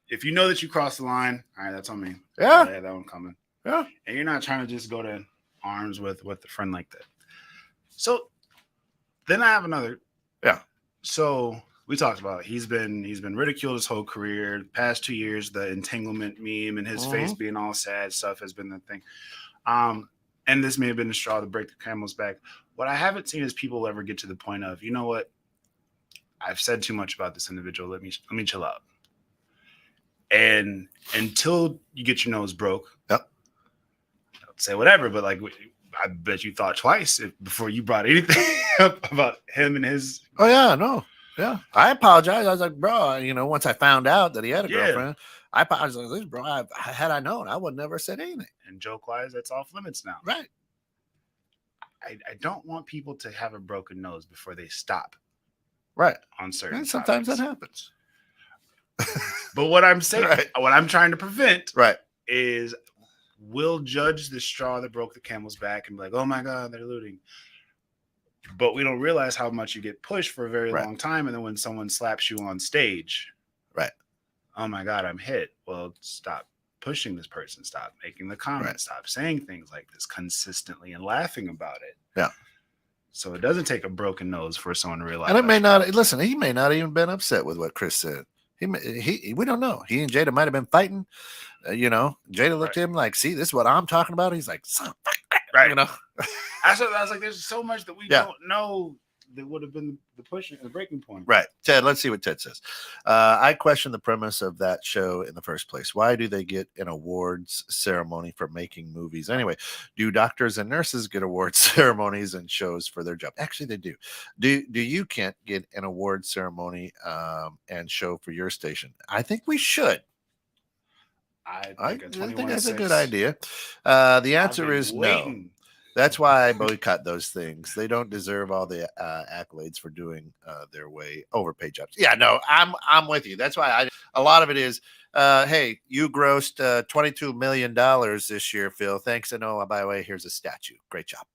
if you know that you crossed the line, all right, that's on me. yeah, I had that one coming. yeah, And you're not trying to just go to arms with a friend like that. So then I have another. yeah. So we talked about it. He's been ridiculed his whole career. Past 2 years, the entanglement meme and his face being all sad stuff has been the thing. And this may have been the straw to break the camel's back. What I haven't seen is people ever get to the point of, you know what? I've said too much about this individual. Let me chill out. And until you get your nose broke, Yep. I'd say whatever. But like, I bet you thought twice before you brought anything up about him and his. Oh yeah, no, yeah. I apologize. I was like, bro, once I found out that he had a Yeah. girlfriend, I apologized. Like, bro, had I known, I would never said anything. And joke wise, that's off limits now. Right. I don't want people to have a broken nose before they stop. Right. On certain. And sometimes topics. that happens. But what I'm saying, right. what I'm trying to prevent, right, is we'll judge the straw that broke the camel's back and be like, oh my God, they're looting. But we don't realize how much you get pushed for a very long time. And then when someone slaps you on stage, right. Oh my God, I'm hit. Well, stop pushing this person. Stop making the comments. Stop saying things like this consistently and laughing about it. Yeah. So it doesn't take a broken nose for someone to realize. And it may not, listen, he may not even been upset with what Chris said. We don't know. He and Jada might have been fighting. Jada looked at him like, see, this is what I'm talking about. He's like, son, right. I was like, there's so much that we don't know that would have been the pushing and the breaking point. Right. Ted, let's see what Ted says. I question the premise of that show in the first place. Why do they get an awards ceremony for making movies? Anyway, do doctors and nurses get awards ceremonies and shows for their job? Actually, they do. Do you can't get an award ceremony and show for your station? I think we should. I think that's a good idea. The answer is no. That's why I boycott those things. They don't deserve all the accolades for doing their way overpaid jobs. Yeah, no, I'm with you. That's why a lot of it is, hey, you grossed $22 million this year, Phil. Thanks. And oh, by the way, here's a statue. Great job.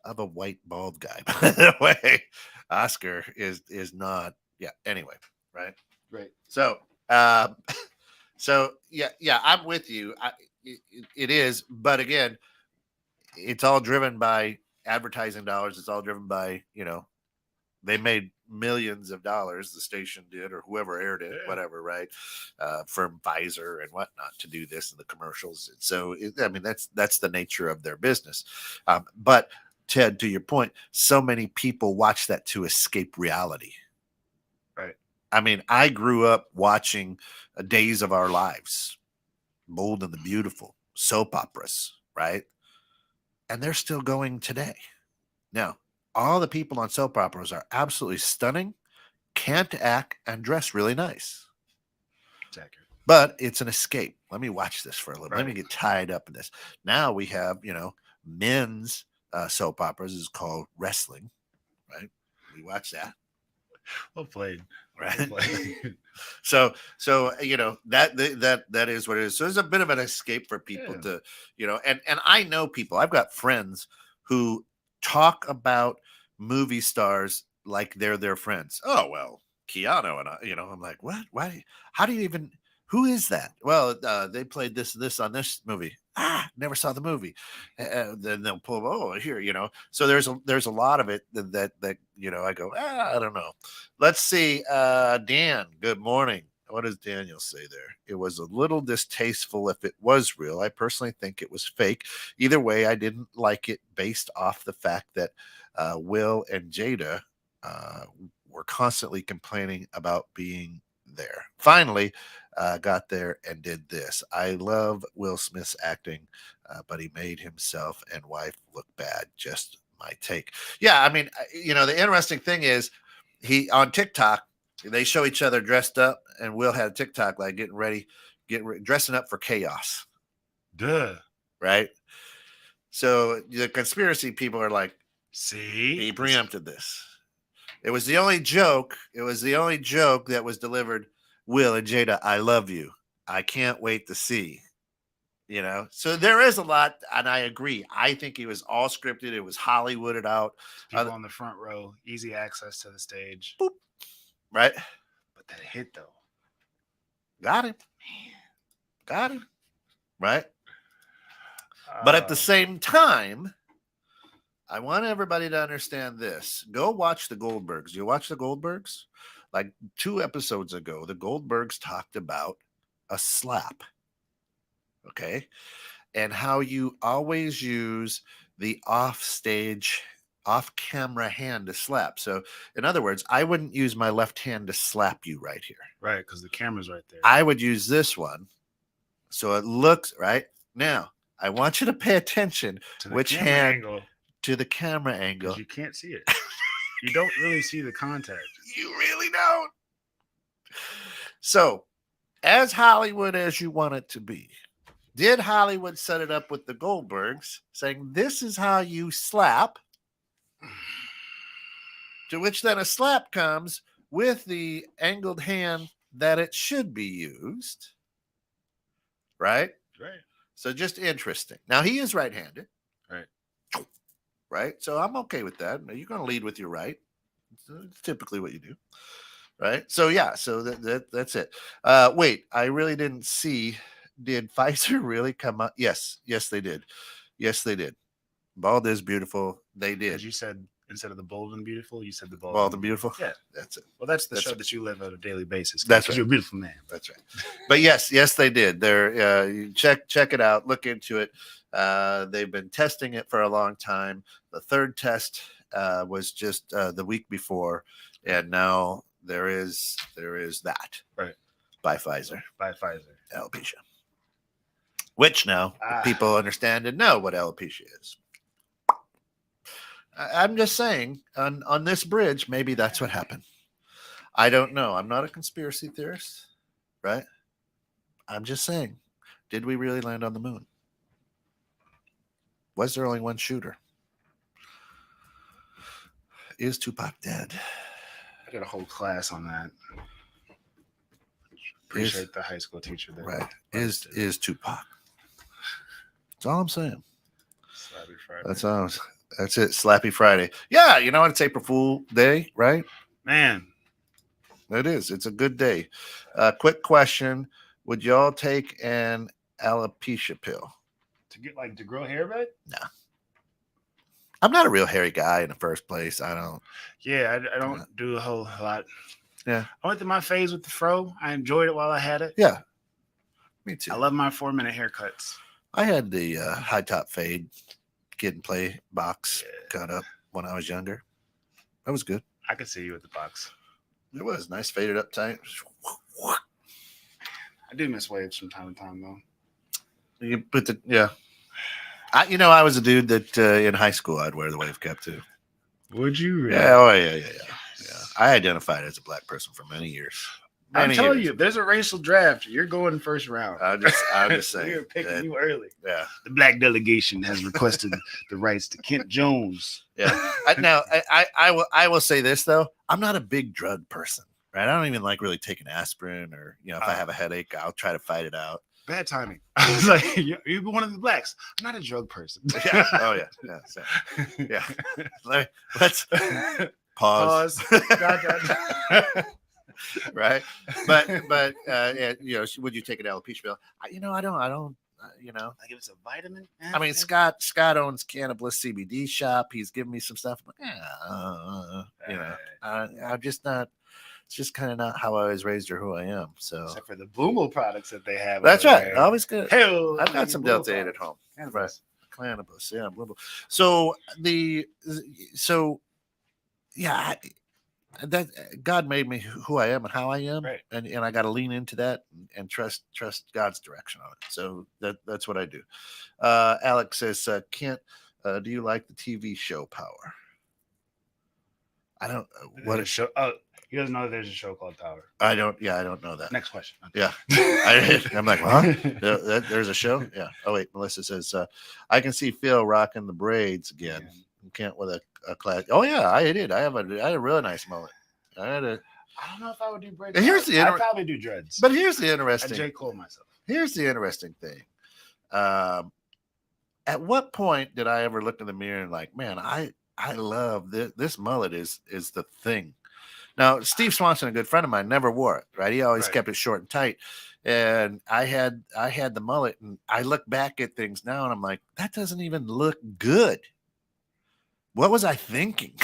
Of a white bald guy, by the way. Oscar is not. Yeah. Anyway, right. Right. So, yeah, I'm with you. It is, but again, it's all driven by advertising dollars. It's all driven by, they made millions of dollars, the station did, or whoever aired it, whatever, right? From Pfizer and whatnot to do this in the commercials. So, that's the nature of their business. But Ted, to your point, so many people watch that to escape reality. Right. I grew up watching Days of Our Lives, Bold and the Beautiful, soap operas, right? And they're still going today. Now, all the people on soap operas are absolutely stunning, can't act, and dress really nice. It's accurate. But it's an escape. Let me watch this for a little. Let me get tied up in this. Now we have, men's soap operas is called wrestling, right? We watch that. Well played. Right. Well played. So that is what it is. So there's a bit of an escape for people to, and I know people. I've got friends who talk about movie stars like they're their friends. Oh well, Keanu and I, I'm like, what? Why? How do you even? Who is that? Well, they played this on this movie. Never saw the movie. Then they'll pull. Oh, here, So there's a lot of it that I go. I don't know. Let's see. Dan, good morning. What does Daniel say there? It was a little distasteful if it was real. I personally think it was fake. Either way, I didn't like it based off the fact that Will and Jada were constantly complaining about being there. Finally, got there and did this. I love Will Smith's acting, but he made himself and wife look bad. Just my take. Yeah, I mean, the interesting thing is he on TikTok, they show each other dressed up, and Will had a TikTok like getting ready, dressing up for chaos, Duh. right? So the conspiracy people are like, See? he preempted this. It was the only joke. It was the only joke that was delivered. Will and Jada, I love you. I can't wait to see. So there is a lot, and I agree. I think it was all scripted. It was Hollywooded out. People on the front row, easy access to the stage. Boop, right? But that hit though. Got him. Got him. Right? But at the same time, I want everybody to understand this. Go watch the Goldbergs. You watch the Goldbergs? Like 2 episodes ago, the Goldbergs talked about a slap. Okay? And how you always use the off-stage, off-camera hand to slap. So, in other words, I wouldn't use my left hand to slap you right here. Right, because the camera's right there. I would use this one. So it looks right. Now, I want you to pay attention to the which camera hand angle, to the camera angle. because you can't see it. You don't really see the contact. You really don't. So, as Hollywood as you want it to be, did Hollywood set it up with the Goldbergs saying, this is how you slap? To which then a slap comes with the angled hand that it should be used. Right? Right. So just interesting. Now, he is right-handed. Right. Right? So I'm okay with that. You're going to lead with your right. It's typically what you do. Right? So, yeah. So that's it. Wait, I really didn't see. Did Pfizer really come up? Yes. Yes, they did. Yes, they did. Bald is beautiful. They did. As you said, instead of the bold and beautiful, you said the bold, Bald and beautiful? Yeah. That's it. Well, that's the That's show it. that you live on a daily basis. That's because right. You're a beautiful man. That's right. But yes, they did. They're check it out. Look into it. They've been testing it for a long time. The 3rd test was just the week before, and now there is that. Right. By Pfizer. Alopecia. Which now people understand and know what alopecia is. I'm just saying, on this bridge, maybe that's what happened. I don't know. I'm not a conspiracy theorist, right? I'm just saying, did we really land on the moon? Was there only one shooter? Is Tupac dead? I did a whole class on that. Appreciate the high school teacher there. Right. Is Tupac. That's all I'm saying. Slappy Friday. That's it. Slappy Friday. Yeah, you know what? It's April Fool Day, right? Man. It is. It's a good day. Quick question. Would y'all take an alopecia pill? To grow hair back? No. I'm not a real hairy guy in the first place. I don't. Yeah, I don't do a whole lot. Yeah. I went through my phase with the fro. I enjoyed it while I had it. Yeah. Me too. I love my 4-minute haircuts. I had the high top fade kid and play box cut up when I was younger. That was good. I could see you with the box. It was nice, faded up tight. I do miss waves from time to time, though. You put I was a dude that in high school I'd wear the wave cap too. Would you really? Yeah, yeah. I identified as a black person for many years. I'm telling you, if there's a racial draft, you're going first round. I'm just saying. We're picking you early. Yeah. The black delegation has requested the rights to Kent Jones. Yeah. I will say this though. I'm not a big drug person, right? I don't even like really taking aspirin or, if I have a headache, I'll try to fight it out. Bad timing. I was like, you're one of the blacks. I'm not a drug person. Yeah. Oh yeah. Yeah. So, yeah. Let's pause. God. Right. But would you take an alopecia pill? I don't. Like if it's a vitamin. I mean, Scott owns Cannabis CBD shop. He's giving me some stuff. I'm like, I'm just not. It's just kind of not how I was raised or who I am. So except for the Boomo products that they have. That's right. There. Always good. Hell, I've got some Delta 8 at home. Cannabis. Yeah. Blah, blah. So that God made me who I am and how I am, right. and I got to lean into that and trust God's direction on it. So that's what I do. Alex says, Kent, Do you like the TV show Power? I don't. There's What a show? Oh, he doesn't know that there's a show called Power. I don't. Yeah, I don't know that. Next question. Yeah, I'm like, huh? There's a show. Yeah. Oh wait, Melissa says I can see Phil rocking the braids again. Yeah. You can't with a class. Oh yeah, I did. I had a really nice mullet. I don't know if I would do braids. And here's the I'd probably do dreads. But here's the I'd interesting. J. Cole myself. Here's the interesting thing. At what point did I ever look in the mirror and like, man, I love this mullet is the thing. Now, Steve Swanson, a good friend of mine, never wore it, right? He always kept it short and tight. And I had the mullet, and I look back at things now and I'm like, that doesn't even look good. What was I thinking?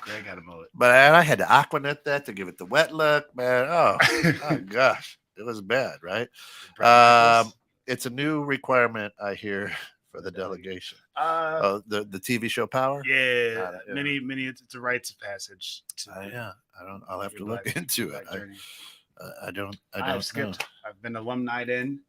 Greg had a mullet. But I had to aquanet that to give it the wet look, man. Oh gosh, it was bad, right? It's a new requirement, I hear, for the delegation. The TV show Power. Yeah, many. It's a rites of passage. Yeah, I'll have to look into it. I don't. I've skipped. I've been alumni in,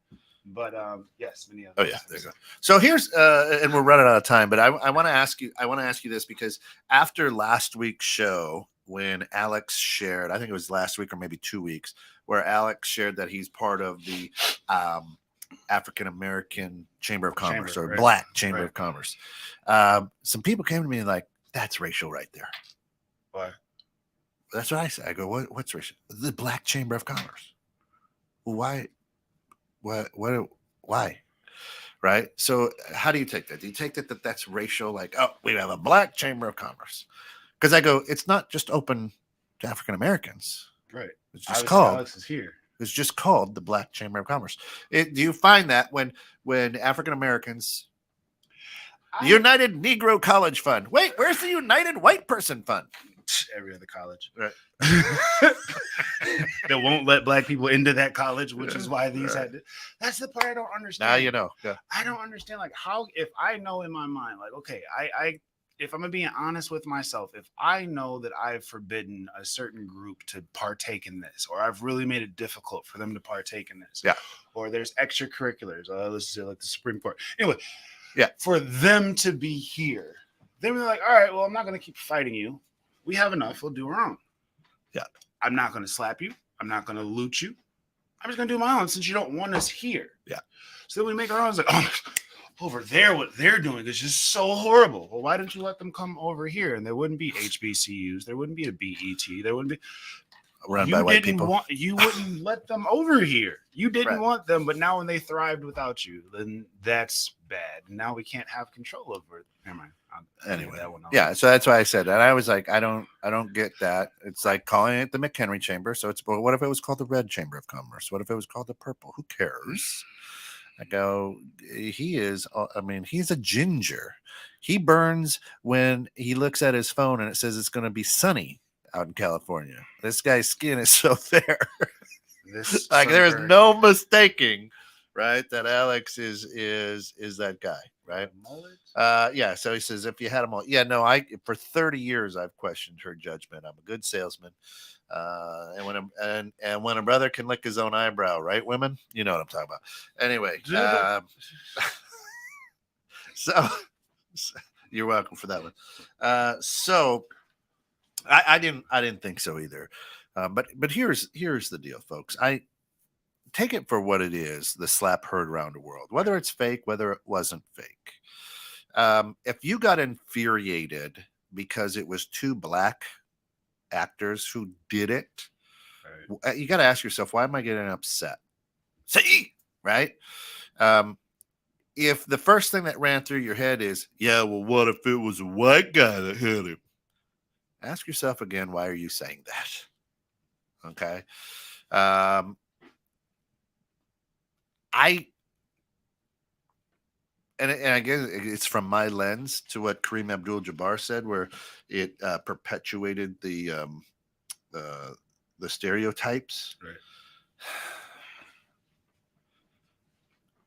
but yes, many others. Oh yeah, there you go. So here's and we're running out of time, but I want to ask you. I want to ask you this because after last week's show, when Alex shared, I think it was last week or maybe 2 weeks, where Alex shared that he's part of the African American Chamber of Commerce or Black Chamber of Commerce. Some people came to me and like, that's racial right there. Why? That's what I say. I go, what's racial? The Black Chamber of Commerce. Why? Why? Right? So how do you take that? Do you take that that's racial? Like, oh, we have a Black Chamber of Commerce. Because I go, it's not just open to African Americans. Right. It's just called. Alex is here. It's just called the Black Chamber of Commerce. Do you find that when African Americans, the United Negro College Fund? Wait, where's the United White Person Fund? Every other college, right? They won't let Black people into that college, which is why these had. That's the part I don't understand. Now you know. Yeah. I don't understand. Like, how, if I know in my mind, like, okay, if I'm being honest with myself, if I know that I've forbidden a certain group to partake in this, or I've really made it difficult for them to partake in this, yeah, or there's extracurriculars, this is like the Supreme Court, anyway, yeah, for them to be here, then they're like, all right, well, I'm not going to keep fighting you. We have enough. We'll do our own. Yeah, I'm not going to slap you. I'm not going to loot you. I'm just going to do my own since you don't want us here. Yeah. So then we make our own. It's like, oh, over there, what they're doing is just so horrible. Well, why didn't you let them come over here? And there wouldn't be HBCUs. There wouldn't be a BET. There wouldn't be. Run by white people. You wouldn't let them over here. You didn't want them, but now when they thrived without you, then that's bad. Now we can't have control over it. Never mind. Anyway, yeah. So that's why I said that. I was like, I don't get that. It's like calling it the McHenry Chamber. So it's, but what if it was called the Red Chamber of Commerce? What if it was called the Purple? Who cares? I go, he's a ginger. He burns when he looks at his phone and it says it's going to be sunny out in California. This guy's skin is so fair. Like there is no mistaking, right, that Alex is that guy, right? Yeah. So he says, if you had a mullet, yeah, no, for 30 years I've questioned her judgment. I'm a good salesman. And when a brother can lick his own eyebrow, right, women? You know what I'm talking about. Anyway, so you're welcome for that one. So I didn't think so either. But here's the deal, folks. I take it for what it is, the slap heard around the world, whether it's fake, whether it wasn't fake. If you got infuriated because it was two black actors who did it, right, you got to ask yourself, why am I getting upset? See, right? If the first thing that ran through your head is, yeah, well, what if it was a white guy that hit him? Ask yourself again, why are you saying that? Okay. And I guess it's from my lens to what Kareem Abdul-Jabbar said, where it perpetuated the stereotypes. Right.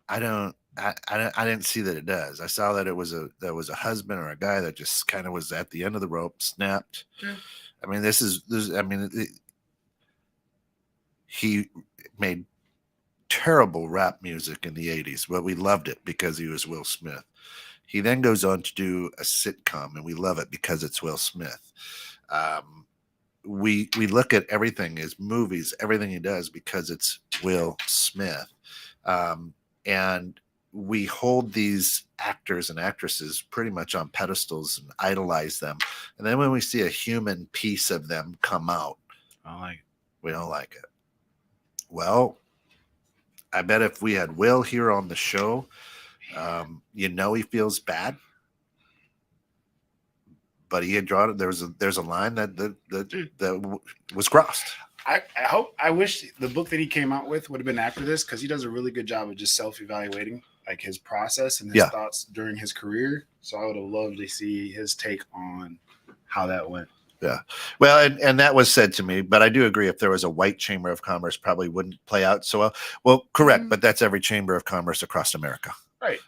I didn't see that it does. I saw that there was a husband or a guy that just kind of was at the end of the rope, snapped. Yeah. I mean, he made terrible rap music in the 80s, but we loved it because he was Will Smith. He then goes on to do a sitcom, and we love it because it's Will Smith. We look at everything, his movies, everything he does, because it's Will Smith. And we hold these actors and actresses pretty much on pedestals and idolize them. And then when we see a human piece of them come out, we don't like it. Well, I bet if we had Will here on the show, he feels bad. But he had drawn it. There's a line that was crossed. I wish the book that he came out with would have been after this, because he does a really good job of just self-evaluating like his process and his thoughts during his career. So I would have loved to see his take on how that went. Yeah. Well, and that was said to me, but I do agree if there was a white chamber of commerce, probably wouldn't play out so well. Well, correct. But that's every chamber of commerce across America. Right.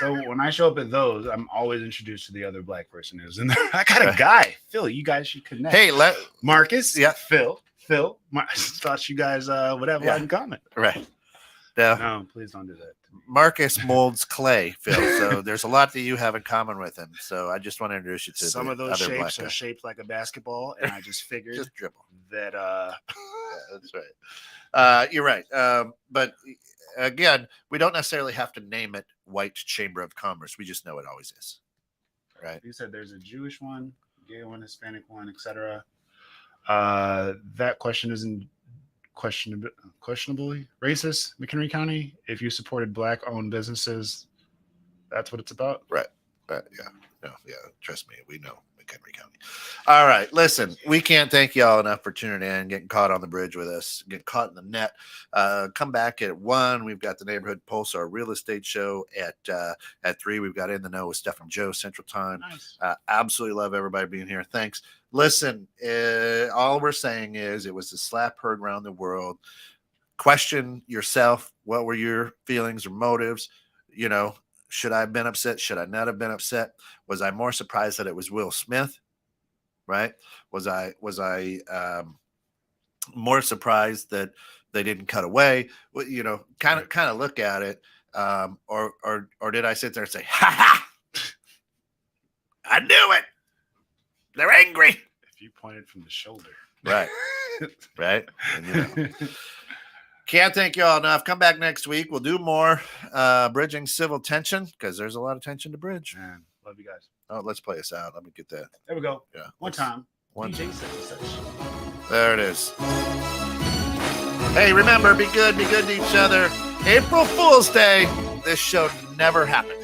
So when I show up at those, I'm always introduced to the other black person who's in there. I got a guy, Phil. You guys should connect. Hey, Marcus. Yeah. Phil. I thought you guys would have a lot in common. Right. No, please don't do that. Marcus molds clay, Phil. So there's a lot that you have in common with him. So I just want to introduce you to some of those shapes are shaped like a basketball, and I just figured just dribble that. That's right. You're right. But again, we don't necessarily have to name it White Chamber of Commerce. We just know it always is. Right. You said there's a Jewish one, gay one, Hispanic one, etc. That question isn't questionably racist, McHenry County. If you supported black-owned businesses, that's what it's about. Right. Yeah. No. Yeah. Trust me, we know McHenry County. All right. Listen, we can't thank y'all enough for tuning in, getting caught on the bridge with us, getting caught in the net. Come back at 1. We've got the Neighborhood Pulse, our real estate show at 3. We've got In the Know with Steph and Joe Central Time. Nice. Absolutely love everybody being here. Thanks. Listen, all we're saying is it was a slap heard around the world. Question yourself. What were your feelings or motives? Should I have been upset? Should I not have been upset? Was I more surprised that it was Will Smith? Right? Was I more surprised that they didn't cut away? Well, kind of look at it. Or did I sit there and say, "Ha ha! I knew it. They're angry." If you pointed from the shoulder, right, right. And, can't thank you all enough. Come back next week. We'll do more bridging civil tension, because there's a lot of tension to bridge. Man, love you guys. Oh, let's play us out. Let me get that. There we go. Yeah. One time. DJ such. There it is. Hey, remember, be good to each other. April Fool's Day. This show never happened.